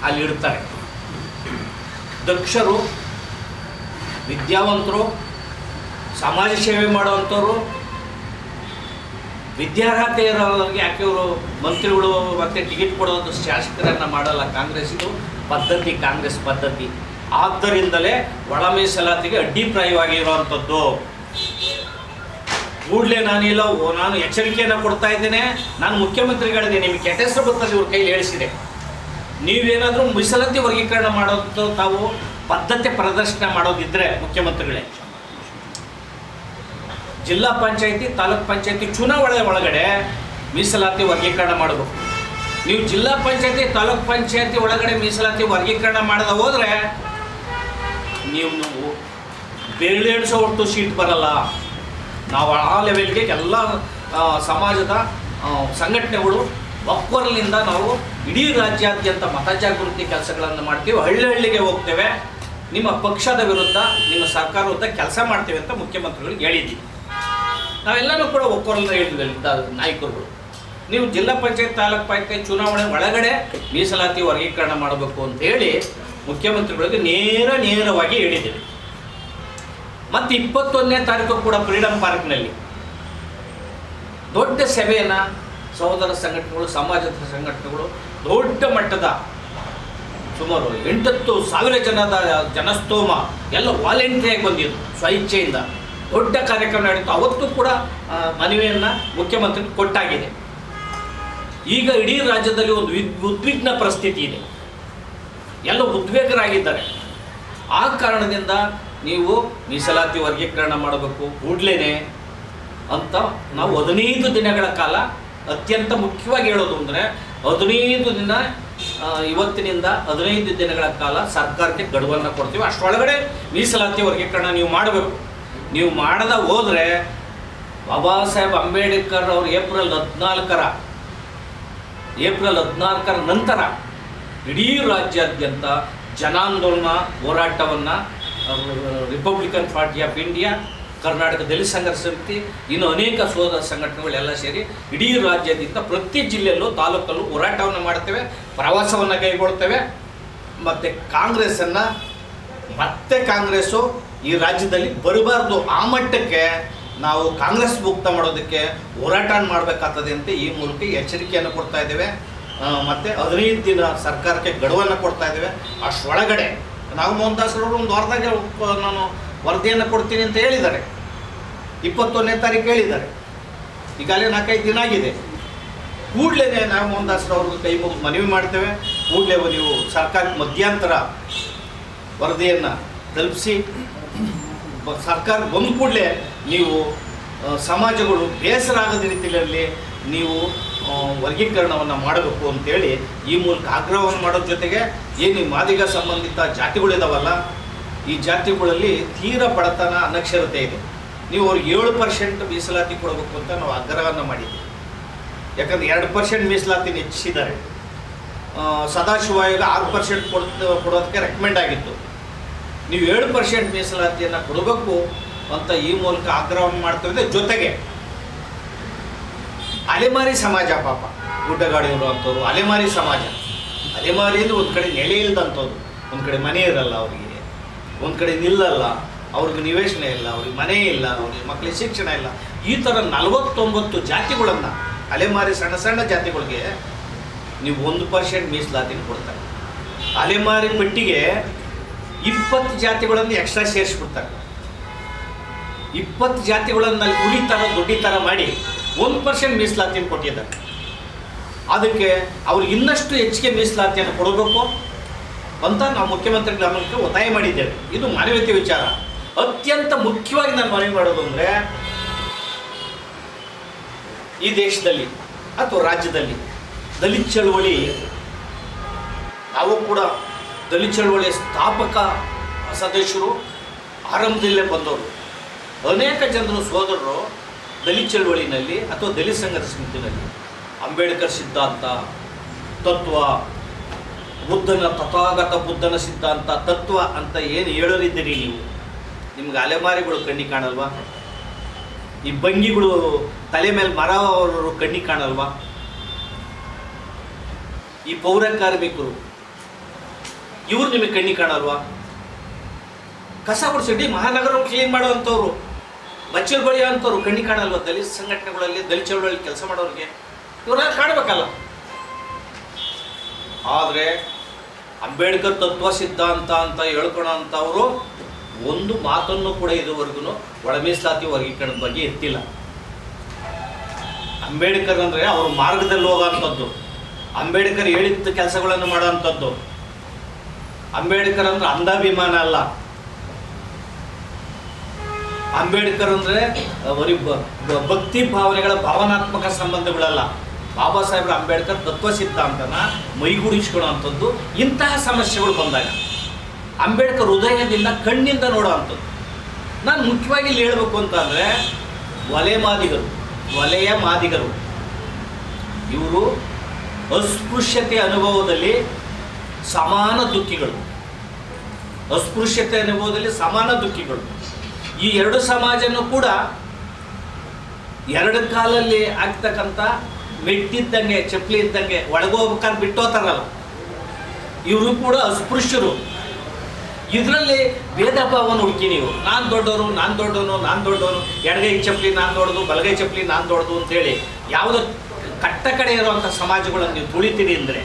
ಅಲ್ಲಿ ಇಡ್ತಾರೆ. ದಕ್ಷರು, ವಿದ್ಯಾವಂತರು, ಸಮಾಜ ಸೇವೆ ಮಾಡುವಂಥವ್ರು, ವಿದ್ಯಾರ್ಹತೆ ಇರೋರಿಗೆ ಯಾಕೆ ಇವರು ಮಂತ್ರಿಗಳು ಮತ್ತು ಟಿಕೆಟ್ ಕೊಡೋದು ಶಾಸಕರನ್ನು ಮಾಡಲ್ಲ? ಕಾಂಗ್ರೆಸ್ಸಿದು ಪದ್ಧತಿ, ಕಾಂಗ್ರೆಸ್ ಪದ್ಧತಿ. ಆದ್ದರಿಂದಲೇ ಒಳ ಮೀಸಲಾತಿಗೆ ಅಡ್ಡಿಪ್ರಾಯವಾಗಿರುವಂಥದ್ದು. ಕೂಡಲೇ ನಾನು ಎಚ್ಚರಿಕೆಯನ್ನು ಕೊಡ್ತಾ ಇದ್ದೇನೆ. ನಾನು ಮುಖ್ಯಮಂತ್ರಿಗಳಿದೆ, ನಿಮಗೆ ಕೆಟ್ಟ ಹೆಸರು ಬರ್ತದೆ ಇವ್ರ ಕೈಲಿ ಹೇಳಿಸಿದೆ. ನೀವೇನಾದರೂ ಮೀಸಲಾತಿ ವರ್ಗೀಕರಣ ಮಾಡೋದು ತಾವು ಪದ್ಧತಿ ಪ್ರದರ್ಶನ ಮಾಡೋದಿದ್ದರೆ ಮುಖ್ಯಮಂತ್ರಿಗಳೇ, ಜಿಲ್ಲಾ ಪಂಚಾಯತಿ, ತಾಲೂಕ್ ಪಂಚಾಯತಿ ಚುನಾವಣೆ ಒಳಗಡೆ ಮೀಸಲಾತಿ ವರ್ಗೀಕರಣ ಮಾಡಬೇಕು. ನೀವು ಜಿಲ್ಲಾ ಪಂಚಾಯತಿ, ತಾಲೂಕ್ ಪಂಚಾಯತಿ ಒಳಗಡೆ ಮೀಸಲಾತಿ ವರ್ಗೀಕರಣ ಮಾಡದ ಹೋದರೆ ನೀವು ಬೆರಳೆಣಿಸೋ ಒಟ್ಟು ಸೀಟ್ ಬರಲ್ಲ. ನಾವು ಆ ಲೆವೆಲ್ಗೆ ಎಲ್ಲ ಸಮಾಜದ ಸಂಘಟನೆಗಳು ಒಕ್ಕೊರಲಿಂದ ನಾವು ಇಡೀ ರಾಜ್ಯಾದ್ಯಂತ ಮತಜಾಗೃತಿ ಕೆಲಸಗಳನ್ನು ಮಾಡ್ತೀವಿ, ಹಳ್ಳಿಗೆ ಹೋಗ್ತೇವೆ, ನಿಮ್ಮ ಪಕ್ಷದ ವಿರುದ್ಧ, ನಿಮ್ಮ ಸರ್ಕಾರ ವಿರುದ್ಧ ಕೆಲಸ ಮಾಡ್ತೇವೆ ಅಂತ ಮುಖ್ಯಮಂತ್ರಿಗಳಿಗೆ ಹೇಳಿದ್ದೀವಿ. ನಾವೆಲ್ಲನೂ ಕೂಡ ಒಕ್ಕೊರಲಿಂದ ಹೇಳಿದ್ವಿ ನಾಯಕರುಗಳು. ನೀವು ಜಿಲ್ಲಾ ಪಂಚಾಯತ್, ತಾಲೂಕ್ ಪಂಚಾಯತ್ ಚುನಾವಣೆ ಒಳಗಡೆ ಮೀಸಲಾತಿ ವರ್ಗೀಕರಣ ಮಾಡಬೇಕು ಅಂತ ಹೇಳಿ ಮುಖ್ಯಮಂತ್ರಿಗಳಿಗೆ ನೇರವಾಗಿ ಹೇಳಿದ್ದೀವಿ. ಮತ್ತು 21ನೇ ತಾರೀಕು ಕೂಡ ಫ್ರೀಡಮ್ ಪಾರ್ಕ್ನಲ್ಲಿ ದೊಡ್ಡ ಸಭೆಯನ್ನು ಸಹೋದರ ಸಂಘಟನೆಗಳು, ಸಮಾಜದ ಸಂಘಟನೆಗಳು, ದೊಡ್ಡ ಮಟ್ಟದ ಸುಮಾರು 8,000 ಜನದ ಜನಸ್ತೋಮ ಎಲ್ಲ ವಾಲಂಟಿಯರಾಗಿ ಬಂದಿದ್ದು, ಸ್ವಇಚ್ಛೆಯಿಂದ ದೊಡ್ಡ ಕಾರ್ಯಕ್ರಮ ನಡೀತು. ಅವತ್ತು ಕೂಡ ಮನವಿಯನ್ನು ಮುಖ್ಯಮಂತ್ರಿ ಕೊಟ್ಟಾಗಿದೆ. ಈಗ ಇಡೀ ರಾಜ್ಯದಲ್ಲಿ ಒಂದು ಉದ್ವಿಗ್ನ ಪರಿಸ್ಥಿತಿ ಇದೆ, ಎಲ್ಲ ಉದ್ವೇಗರಾಗಿದ್ದಾರೆ. ಆ ಕಾರಣದಿಂದ ನೀವು ಮೀಸಲಾತಿ ವರ್ಗೀಕರಣ ಮಾಡಬೇಕು ಕೂಡಲೇ ಅಂತ ನಾವು 15 ದಿನಗಳ ಕಾಲ, ಅತ್ಯಂತ ಮುಖ್ಯವಾಗಿ ಹೇಳೋದು ಅಂದರೆ 15 ದಿನ, ಇವತ್ತಿನಿಂದ 15 ದಿನಗಳ ಕಾಲ ಸರ್ಕಾರಕ್ಕೆ ಗಡುವನ್ನು ಕೊಡ್ತೀವಿ. ಅಷ್ಟರೊಳಗಡೆ ಮೀಸಲಾತಿ ವರ್ಗೀಕರಣ ನೀವು ಮಾಡಬೇಕು. ನೀವು ಮಾಡದ ಹೋದರೆ ಬಾಬಾ ಸಾಹೇಬ್ ಅಂಬೇಡ್ಕರ್ ಅವರು ಏಪ್ರಿಲ್ 14ರ ನಂತರ ಇಡೀ ರಾಜ್ಯಾದ್ಯಂತ ಜನಾಂದೋಲನ ಹೋರಾಟವನ್ನು Republican Party of India, Karnataka Dalita Sangharsha Samiti, ಇನ್ನು ಅನೇಕ ಸೋದರ ಸಂಘಟನೆಗಳೆಲ್ಲ ಸೇರಿ ಇಡೀ ರಾಜ್ಯದಿಂದ ಪ್ರತಿ ಜಿಲ್ಲೆಯಲ್ಲೂ, ತಾಲೂಕಲ್ಲೂ ಹೋರಾಟವನ್ನು ಮಾಡ್ತೇವೆ, ಪ್ರವಾಸವನ್ನು ಕೈಗೊಳ್ತೇವೆ. ಮತ್ತು ಕಾಂಗ್ರೆಸ್ಸು ಈ ರಾಜ್ಯದಲ್ಲಿ ಬರಬಾರ್ದು, ಆ ಮಟ್ಟಕ್ಕೆ ನಾವು ಕಾಂಗ್ರೆಸ್ ಮುಕ್ತ ಮಾಡೋದಕ್ಕೆ ಹೋರಾಟ ಮಾಡಬೇಕಾಗ್ತದೆ ಅಂತ ಈ ಮೂಲಕ ಎಚ್ಚರಿಕೆಯನ್ನು ಕೊಡ್ತಾ ಇದ್ದೇವೆ. ಮತ್ತು 15 ದಿನ ಸರ್ಕಾರಕ್ಕೆ ಗಡುವನ್ನು ಕೊಡ್ತಾ ಇದ್ದೇವೆ. ಅಷ್ಟರೊಳಗಡೆ ನಾಗಮೋಹನ್ ದಾಸರವರು ಒಂದು ವಾರದಾಗ ನಾನು ವರದಿಯನ್ನು ಕೊಡ್ತೀನಿ ಅಂತ ಹೇಳಿದ್ದಾರೆ. 21ನೇ ತಾರೀಕು ಹೇಳಿದ್ದಾರೆ. ಈಗಾಗಲೇ 4-5 ದಿನ ಆಗಿದೆ. ಕೂಡಲೇ ನಾಗಮೋಹನ್ ದಾಸರವ್ರಿಗೆ ಕೈ ಮುಗಿದು ಮನವಿ ಮಾಡ್ತೇವೆ. ಕೂಡಲೇ ನೀವು ಸರ್ಕಾರಕ್ಕೆ ಮಧ್ಯಂತರ ವರದಿಯನ್ನು ತಲುಪಿಸಿ, ಸರ್ಕಾರ ಬಂದ ಕೂಡಲೇ ನೀವು ಸಮಾಜಗಳು ಬೇಸರ ಆಗದ ರೀತಿಯಲ್ಲಿ ನೀವು ವರ್ಗೀಕರಣವನ್ನು ಮಾಡಬೇಕು ಅಂತೇಳಿ ಈ ಮೂಲಕ ಆಗ್ರಹವನ್ನು ಮಾಡೋದ್ರ ಜೊತೆಗೆ, ಏನು ಮಾದಿಗ ಸಂಬಂಧಿತ ಜಾತಿಗಳಿದಾವಲ್ಲ, ಈ ಜಾತಿಗಳಲ್ಲಿ ತೀರ ಬಡತನ, ಅನಕ್ಷರತೆ ಇದೆ. ನೀವು ಅವ್ರಿಗೆ 7% ಮೀಸಲಾತಿ ಕೊಡಬೇಕು ಅಂತ ನಾವು ಆಗ್ರಹವನ್ನು ಮಾಡಿದ್ದೀವಿ. ಯಾಕಂದರೆ 2% ಮೀಸಲಾತಿನ ಹೆಚ್ಚಿಸಿದ್ದಾರೆ. ಸದಾಶಿವ ಆಯೋಗ 6% ಕೊಡೋದಕ್ಕೆ ರೆಕಮೆಂಡ್ ಆಗಿತ್ತು. ನೀವು 7% ಮೀಸಲಾತಿಯನ್ನು ಕೊಡಬೇಕು ಅಂತ ಈ ಮೂಲಕ ಆಗ್ರಹವನ್ನು ಮಾಡ್ತಿದ್ದೆ. ಜೊತೆಗೆ ಅಲೆಮಾರಿ ಸಮಾಜ, ಪಾಪ ಗುಡ್ಡಗಾಡಿಯವರು ಅಂಥವ್ರು, ಅಲೆಮಾರಿ ಸಮಾಜ, ಅಲೆಮಾರಿ ಅಂದರೆ ಒಂದು ಕಡೆ ನೆಲೆ ಇಲ್ಲದಂಥವ್ರು, ಒಂದು ಕಡೆ ಮನೆ ಇರಲ್ಲ ಅವರಿಗೆ, ಒಂದು ಕಡೆ ನಿಲ್ಲಲ್ಲ, ಅವ್ರಿಗೆ ನಿವೇಶನ ಇಲ್ಲ, ಅವ್ರಿಗೆ ಮನೆ ಇಲ್ಲ, ಅವ್ರಿಗೆ ಮಕ್ಕಳಿಗೆ ಶಿಕ್ಷಣ ಇಲ್ಲ. ಈ ಥರ 49 ಜಾತಿಗಳನ್ನು, ಅಲೆಮಾರಿ ಸಣ್ಣ ಸಣ್ಣ ಜಾತಿಗಳಿಗೆ ನೀವು 1% ಮೀಸಲಾತಿನ ಕೊಡ್ತಾರೆ. ಅಲೆಮಾರಿ ಪಟ್ಟಿಗೆ 20 ಜಾತಿಗಳನ್ನು ಎಕ್ಸ್ಟ್ರಾ ಸೇರಿಸ್ಬಿಡ್ತಾರೆ. 20 ಜಾತಿಗಳನ್ನು ಅಲ್ಲಿ ಕುಡಿ ಥರ ದೊಡ್ಡಿ ಥರ ಮಾಡಿ 1% ಮೀಸಲಾತಿನ ಕೊಟ್ಟಿದ್ದಾರೆ. ಅದಕ್ಕೆ ಅವ್ರಿಗೆ ಇನ್ನಷ್ಟು ಹೆಚ್ಚಿಗೆ ಮೀಸಲಾತಿಯನ್ನು ಕೊಡಬೇಕು ಅಂತ ನಾವು ಮುಖ್ಯಮಂತ್ರಿ ಗಮನಕ್ಕೆ ಒತ್ತಾಯ ಮಾಡಿದ್ದೇವೆ. ಇದು ಮಾನವೀಯತೆ ವಿಚಾರ. ಅತ್ಯಂತ ಮುಖ್ಯವಾಗಿ ನಾನು ಮನವಿ ಮಾಡೋದು ಅಂದರೆ, ಈ ದೇಶದಲ್ಲಿ ಅಥವಾ ರಾಜ್ಯದಲ್ಲಿ ದಲಿತ ಚಳವಳಿ, ನಾವು ಕೂಡ ದಲಿತ ಚಳವಳಿಯ ಸ್ಥಾಪಕ ಸದಸ್ಯರು, ಆರಂಭದಲ್ಲೇ ಬಂದವರು. ಅನೇಕ ಜನರು ಸೋದರರು ದಲಿತ ಚಳವಳಿನಲ್ಲಿ ಅಥವಾ ದಲಿತ ಸಂಘರ್ಷ ಸಮಿತಿನಲ್ಲಿ ಅಂಬೇಡ್ಕರ್ ಸಿದ್ಧಾಂತ, ತತ್ವ, ತಥಾಗತ ಬುದ್ಧನ ಸಿದ್ಧಾಂತ, ತತ್ವ ಅಂತ ಏನು ಹೇಳೋರಿದ್ದೀರಿ ನೀವು? ನಿಮ್ಗೆ ಅಲೆಮಾರಿಗಳು ಕಣ್ಣಿಗೆ ಕಾಣಲ್ವಾ? ಈ ಬಂಗಿಗಳು ತಲೆ ಮೇಲೆ ಮರ ಅವರು ಕಣ್ಣಿಗೆ ಕಾಣಲ್ವಾ? ಈ ಪೌರ ಕಾರ್ಮಿಕರು ಇವ್ರು ನಿಮಗೆ ಕಣ್ಣಿಗೆ ಕಾಣಲ್ವಾ? ಕಸ ಗುಡಿಸಿ ಮಹಾನಗರ ಕ್ಲೀನ್ ಮಾಡೋವಂಥವ್ರು, ಬಚ್ಚಲು ಬಳಿಯೋ ಅಂಥವ್ರು ಕಣ್ಣಿಗೆ ಕಾಣಲ್ವಾ? ದಲಿತ ಸಂಘಟನೆಗಳಲ್ಲಿ, ದಲಿತ ಚಳವಳಿಯಲ್ಲಿ ಕೆಲಸ ಮಾಡೋರಿಗೆ ಇವರೆಲ್ಲ ಕಾಣಬೇಕಲ್ಲ. ಆದರೆ ಅಂಬೇಡ್ಕರ್ ತತ್ವ ಸಿದ್ಧಾಂತ ಅಂತ ಹೇಳ್ಕೊಳೋ ಅಂಥವರು ಒಂದು ಮಾತನ್ನು ಕೂಡ ಇದುವರೆಗೂ ಒಳ ಮೀಸಲಾತಿ ವರ್ಗೀಕರಣದ ಬಗ್ಗೆ ಎತ್ತಿಲ್ಲ. ಅಂಬೇಡ್ಕರ್ ಅಂದರೆ ಅವ್ರ ಮಾರ್ಗದಲ್ಲಿ ಹೋಗೋವಂಥದ್ದು, ಅಂಬೇಡ್ಕರ್ ಹೇಳಿದ ಕೆಲಸಗಳನ್ನು ಮಾಡೋವಂಥದ್ದು. ಅಂಬೇಡ್ಕರ್ ಅಂದರೆ ಅಂಧಾಭಿಮಾನ ಅಲ್ಲ. ಅಂಬೇಡ್ಕರ್ ಅಂದರೆ ಬರೀ ಭಕ್ತಿ ಭಾವನೆಗಳ ಭಾವನಾತ್ಮಕ ಸಂಬಂಧಗಳಲ್ಲ. ಬಾಬಾ ಸಾಹೇಬ್ರ ಅಂಬೇಡ್ಕರ್ ತತ್ವ ಸಿದ್ಧಾಂತನ ಮೈಗೂಡಿಸ್ಕೊಳ್ಳೋವಂಥದ್ದು. ಇಂತಹ ಸಮಸ್ಯೆಗಳು ಬಂದಾಗ ಅಂಬೇಡ್ಕರ್ ಹೃದಯದಿಂದ, ಕಣ್ಣಿಂದ ನೋಡೋ ಅಂಥದ್ದು. ನಾನು ಮುಖ್ಯವಾಗಿ ಇಲ್ಲಿ ಹೇಳಬೇಕು ಅಂತಂದರೆ, ವಲಯ ಮಾದಿಗರು ಇವರು ಅಸ್ಪೃಶ್ಯತೆ ಅನುಭವದಲ್ಲಿ ಸಮಾನ ದುಃಖಿಗಳು. ಈ ಎರಡು ಸಮಾಜನೂ ಕೂಡ ಎರಡು ಕಾಲಲ್ಲಿ ಆಗ್ತಕ್ಕಂಥ ಮೆಟ್ಟಿದ್ದಂಗೆ, ಚಪ್ಪಲಿ ಇದ್ದಂಗೆ ಒಳಗೋಗ್ಬೇಕಾದ್ರೆ ಬಿಟ್ಟೋತಾರಲ್ಲ, ಇವರು ಕೂಡ ಅಸ್ಪೃಶ್ಯರು. ಇದರಲ್ಲಿ ಭೇದ ಭಾವನ ಹುಡುಕಿ ನೀವು, ನಾನು ದೊಡ್ಡವನು, ಎಡಗೈ ಚಪ್ಪಲಿ ನಾನು ದೊಡ್ಡದು, ಬಲಗೈ ಚಪ್ಪಲಿ ನಾನು ದೊಡ್ಡದು ಅಂತೇಳಿ ಯಾವುದೋ ಕಟ್ಟ ಕಡೆ ಇರುವಂಥ ಸಮಾಜಗಳನ್ನು ನೀವು ತುಳಿತೀರಿ ಅಂದರೆ,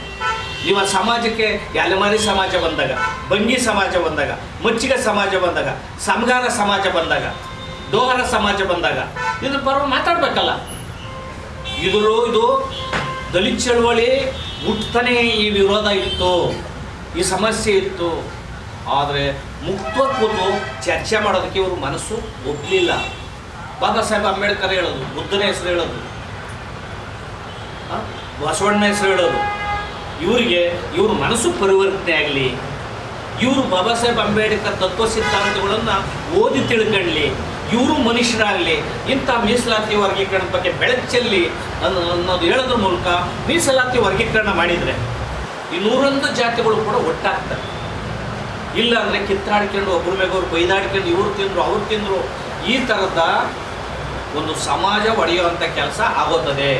ನೀವು ಆ ಸಮಾಜಕ್ಕೆ ಅಲೆಮಾರಿ ಸಮಾಜ ಬಂದಾಗ, ಬಂಗಿ ಸಮಾಜ ಬಂದಾಗ, ಮಚ್ಚಿಗ ಸಮಾಜ ಬಂದಾಗ, ಸಮಗಾರ ಸಮಾಜ ಬಂದಾಗ, ಡೋಹರ ಸಮಾಜ ಬಂದಾಗ ಇದ್ರ ಪರವಾಗಿ ಮಾತಾಡಬೇಕಲ್ಲ. ಇದು ದಲಿತ ಚಳವಳಿ ಹುಟ್ಟತಾನೆ ಈ ವಿರೋಧ ಇತ್ತು, ಈ ಸಮಸ್ಯೆ ಇತ್ತು. ಆದರೆ ಮುಕ್ತವಾಗಿ ಕೂತು ಚರ್ಚೆ ಮಾಡೋದಕ್ಕೆ ಇವರು ಮನಸ್ಸು ಒಪ್ಪಲಿಲ್ಲ. ಬಾಬಾ ಸಾಹೇಬ್ ಅಂಬೇಡ್ಕರ್ ಹೇಳೋದು, ಬುದ್ಧನ ಹೆಸರು ಹೇಳೋದು, ಬಸವಣ್ಣ ಹೆಸರು ಹೇಳೋದು, ಇವ್ರ ಮನಸ್ಸು ಪರಿವರ್ತನೆ ಆಗಲಿ, ಇವರು ಬಾಬಾ ಸಾಹೇಬ್ ಅಂಬೇಡ್ಕರ್ ತತ್ವ ಸಿದ್ಧಾಂತಗಳನ್ನು ಓದಿ ತಿಳ್ಕೊಳ್ಳಿ, ಇವರು ಮನುಷ್ಯರಾಗಲಿ, ಇಂಥ ಮೀಸಲಾತಿ ವರ್ಗೀಕರಣದ ಬಗ್ಗೆ ಬೆಳಕು ಚೆಲ್ಲಿ ಅನ್ನೋದು ಹೇಳೋದ್ರ ಮೂಲಕ ಮೀಸಲಾತಿ ವರ್ಗೀಕರಣ ಮಾಡಿದರೆ ಈ 101 ಜಾತಿಗಳು ಕೂಡ ಒಟ್ಟಾಗ್ತವೆ. ಇಲ್ಲ ಅಂದರೆ ಕಿತ್ತಾಡ್ಕೊಂಡು ಒಬ್ಬರ ಮೇಗವ್ರು ಬೈದಾಡ್ಕೊಂಡು ಇವ್ರು ತಿಂದರು ಅವ್ರು ತಿಂದರು, ಈ ಥರದ ಒಂದು ಸಮಾಜ ಒಡೆಯುವಂಥ ಕೆಲಸ ಆಗುತ್ತದೆ.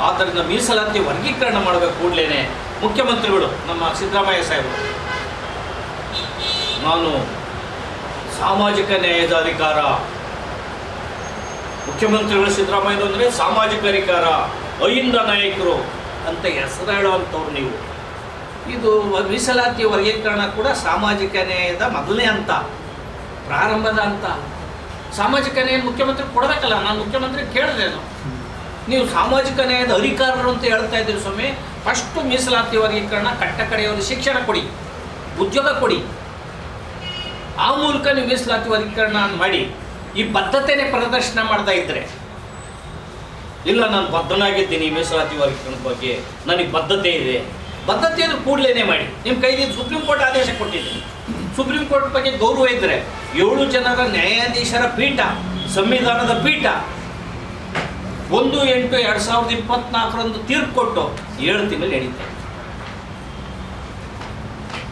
ಆದ್ದರಿಂದ ಮೀಸಲಾತಿ ವರ್ಗೀಕರಣ ಮಾಡಬೇಕು ಕೂಡಲೇ. ಮುಖ್ಯಮಂತ್ರಿಗಳು ನಮ್ಮ ಸಿದ್ದರಾಮಯ್ಯ ಸಾಹೇಬರು, ನಾನು ಸಾಮಾಜಿಕ ನ್ಯಾಯದ ಅಧಿಕಾರ, ಮುಖ್ಯಮಂತ್ರಿಗಳು ಸಿದ್ದರಾಮಯ್ಯ ಅಂದರೆ ಸಾಮಾಜಿಕ ಅಧಿಕಾರ, ಅಹಿಂದ ನಾಯಕರು ಅಂತ ಹೆಸರು ಹೇಳುವಂಥವ್ರು ನೀವು. ಇದು ಮೀಸಲಾತಿ ವರ್ಗೀಕರಣ ಕೂಡ ಸಾಮಾಜಿಕ ನ್ಯಾಯದ ಮೊದಲನೇ ಹಂತ, ಪ್ರಾರಂಭದ ಹಂತ. ಸಾಮಾಜಿಕ ನ್ಯಾಯ ಮುಖ್ಯಮಂತ್ರಿ ಕೊಡಬೇಕಲ್ಲ. ನಾನು ಮುಖ್ಯಮಂತ್ರಿ ಕೇಳಿದೆನು, ನೀವು ಸಾಮಾಜಿಕ ನ್ಯಾಯದ ಅಧಿಕಾರರು ಅಂತ ಹೇಳ್ತಾ ಇದ್ದೀರಿ ಸ್ವಾಮಿ, ಫಸ್ಟು ಮೀಸಲಾತಿ ವರ್ಗೀಕರಣ, ಕಟ್ಟ ಕಡೆಯವರು ಶಿಕ್ಷಣ ಕೊಡಿ, ಉದ್ಯೋಗ ಕೊಡಿ, ಆ ಮೂಲಕ ನೀವು ಮೀಸಲಾತಿ ವರ್ಗೀಕರಣ ಮಾಡಿ ಈ ಬದ್ಧತೆನೇ ಪ್ರದರ್ಶನ ಮಾಡ್ತಾ ಇದ್ದರೆ, ಇಲ್ಲ ನಾನು ಬದ್ಧನಾಗಿದ್ದೀನಿ ಮೀಸಲಾತಿ ವರ್ಗೀಕರಣದ ಬಗ್ಗೆ, ನನಗೆ ಬದ್ಧತೆ ಇದೆ, ಬದ್ಧತೆಯನ್ನು ಕೂಡಲೇ ಮಾಡಿ. ನಿಮ್ಮ ಕೈಲಿ ಸುಪ್ರೀಂ ಕೋರ್ಟ್ ಆದೇಶ ಕೊಟ್ಟಿದೆ. ಸುಪ್ರೀಂ ಕೋರ್ಟ್ ಬಗ್ಗೆ ಗೌರವ ಇದ್ದರೆ 7 ಜನರ ನ್ಯಾಯಾಧೀಶರ ಪೀಠ, ಸಂವಿಧಾನದ ಪೀಠ 1/8/2024 ತೀರ್ಪು ಕೊಟ್ಟು 7 ತಿಂಗಳು ನಡೀತಾರೆ.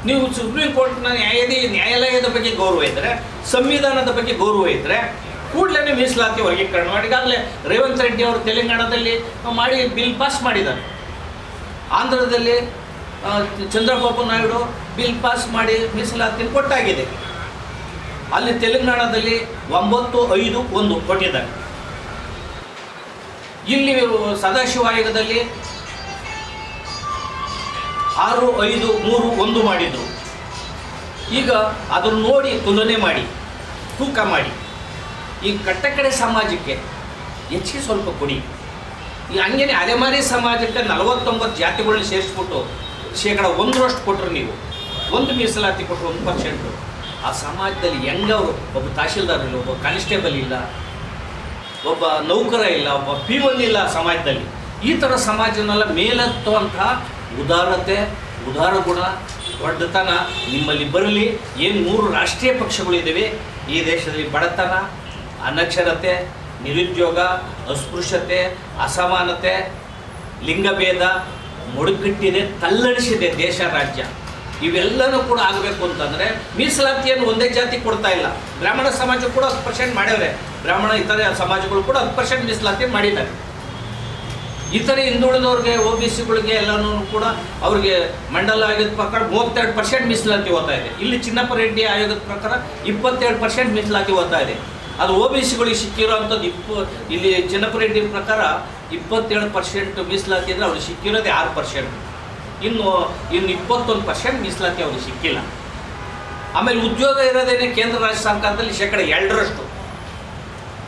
ನೀವು ಸುಪ್ರೀಂ ಕೋರ್ಟ್ನ ನ್ಯಾಯಾಲಯದ ಬಗ್ಗೆ ಗೌರವ ಇದ್ದರೆ, ಸಂವಿಧಾನದ ಬಗ್ಗೆ ಗೌರವ ಇದ್ದರೆ ಕೂಡಲೇ ಮೀಸಲಾತಿ ವರ್ಗೀಕರಣ ಮಾಡಿ. ಈಗಾಗಲೇ ರೇವಂತ್ ರೆಡ್ಡಿ ಅವರು ತೆಲಂಗಾಣದಲ್ಲಿ ಮಾಡಿ ಬಿಲ್ ಪಾಸ್ ಮಾಡಿದ್ದಾರೆ. ಆಂಧ್ರದಲ್ಲಿ ಚಂದ್ರಬಾಬು ನಾಯ್ಡು ಬಿಲ್ ಪಾಸ್ ಮಾಡಿ ಮೀಸಲಾತಿ ಕೊಟ್ಟಾಗಿದೆ. ಅಲ್ಲಿ ತೆಲಂಗಾಣದಲ್ಲಿ 951 ಕೊಟ್ಟಿದ್ದಾರೆ. ಇಲ್ಲಿ ಸದಾಶಿವ ಆಯೋಗದಲ್ಲಿ 6531 ಮಾಡಿದರು. ಈಗ ಅದನ್ನು ನೋಡಿ ತುಲನೆ ಮಾಡಿ ತೂಕ ಮಾಡಿ ಈ ಕಟ್ಟಕಡೆ ಸಮಾಜಕ್ಕೆ ಹೆಚ್ಚಿಗೆ ಸ್ವಲ್ಪ ಕೊಡಿ. ಈ ಹಂಗೇನೆ ಅಲೆಮಾರಿ ಸಮಾಜಕ್ಕೆ 49 ಜಾತಿಗಳನ್ನ ಸೇರಿಸ್ಬಿಟ್ಟು 1% ಕೊಟ್ಟರು, ನೀವು ಒಂದು ಮೀಸಲಾತಿ ಕೊಟ್ಟರು 1%. ಆ ಸಮಾಜದಲ್ಲಿ ಹೆಂಗವರು ಒಬ್ಬ ತಹಶೀಲ್ದಾರ್ ಇಲ್ಲ, ಒಬ್ಬ ಕಾನ್ಸ್ಟೇಬಲ್ ಇಲ್ಲ, ಒಬ್ಬ ನೌಕರ ಇಲ್ಲ, ಒಬ್ಬ P1 ಇಲ್ಲ ಸಮಾಜದಲ್ಲಿ. ಈ ಥರ ಸಮಾಜನೆಲ್ಲ ಮೇಲೆತ್ತುವಂತಹ ಉದಾರತೆ, ಉದಾರ ಗುಣ, ದೊಡ್ಡತನ ನಿಮ್ಮಲ್ಲಿ ಬರಲಿ. ಏನು 3 ರಾಷ್ಟ್ರೀಯ ಪಕ್ಷಗಳಿದ್ದಾವೆ ಈ ದೇಶದಲ್ಲಿ, ಬಡತನ, ಅನಕ್ಷರತೆ, ನಿರುದ್ಯೋಗ, ಅಸ್ಪೃಶ್ಯತೆ, ಅಸಮಾನತೆ, ಲಿಂಗಭೇದ ಮೊಡಗಟ್ಟಿದೆ, ತಲ್ಲಣಿಸಿದೆ ದೇಶ ರಾಜ್ಯ. ಇವೆಲ್ಲನೂ ಕೂಡ ಆಗಬೇಕು ಅಂತಂದರೆ ಮೀಸಲಾತಿಯನ್ನು ಒಂದೇ ಜಾತಿ ಕೊಡ್ತಾ ಇಲ್ಲ. ಬ್ರಾಹ್ಮಣ ಸಮಾಜ ಕೂಡ 10% ಮಾಡ್ಯವ್ರೆ, ಬ್ರಾಹ್ಮಣ ಇತರೆ ಸಮಾಜಗಳು ಕೂಡ 10% ಮೀಸಲಾತಿ ಮಾಡಿದ್ದಾರೆ. ಇತರೆ ಹಿಂದುಳಿದವ್ರಿಗೆ, OBCಗಳಿಗೆ ಎಲ್ಲನೂ ಕೂಡ ಅವ್ರಿಗೆ ಮಂಡಲ ಆಯೋಗದ ಪ್ರಕಾರ 32% ಮೀಸಲಾತಿ ಹೋಗ್ತಾ ಇದೆ. ಇಲ್ಲಿ ಚಿನ್ನಪ್ಪ ರೆಡ್ಡಿ ಆಯೋಗದ ಪ್ರಕಾರ 22% ಮೀಸಲಾತಿ ಹೋಗ್ತಾ ಇದೆ. ಅದು OBCಗಳಿಗೆ ಸಿಕ್ಕಿರೋ ಅಂಥದ್ದು ಇಲ್ಲಿ ಚಿನ್ನಪ್ಪ ರೆಡ್ಡಿ ಪ್ರಕಾರ 27% ಮೀಸಲಾತಿ ಅಂದರೆ ಅವ್ರಿಗೆ ಸಿಕ್ಕಿರೋದೇ 6%. ಇನ್ನು 21% ಮೀಸಲಾತಿ ಅವ್ರಿಗೆ ಸಿಕ್ಕಿಲ್ಲ. ಆಮೇಲೆ ಉದ್ಯೋಗ ಇರೋದೇನೆ ಕೇಂದ್ರ ರಾಜ್ಯ ಸರ್ಕಾರದಲ್ಲಿ 2%,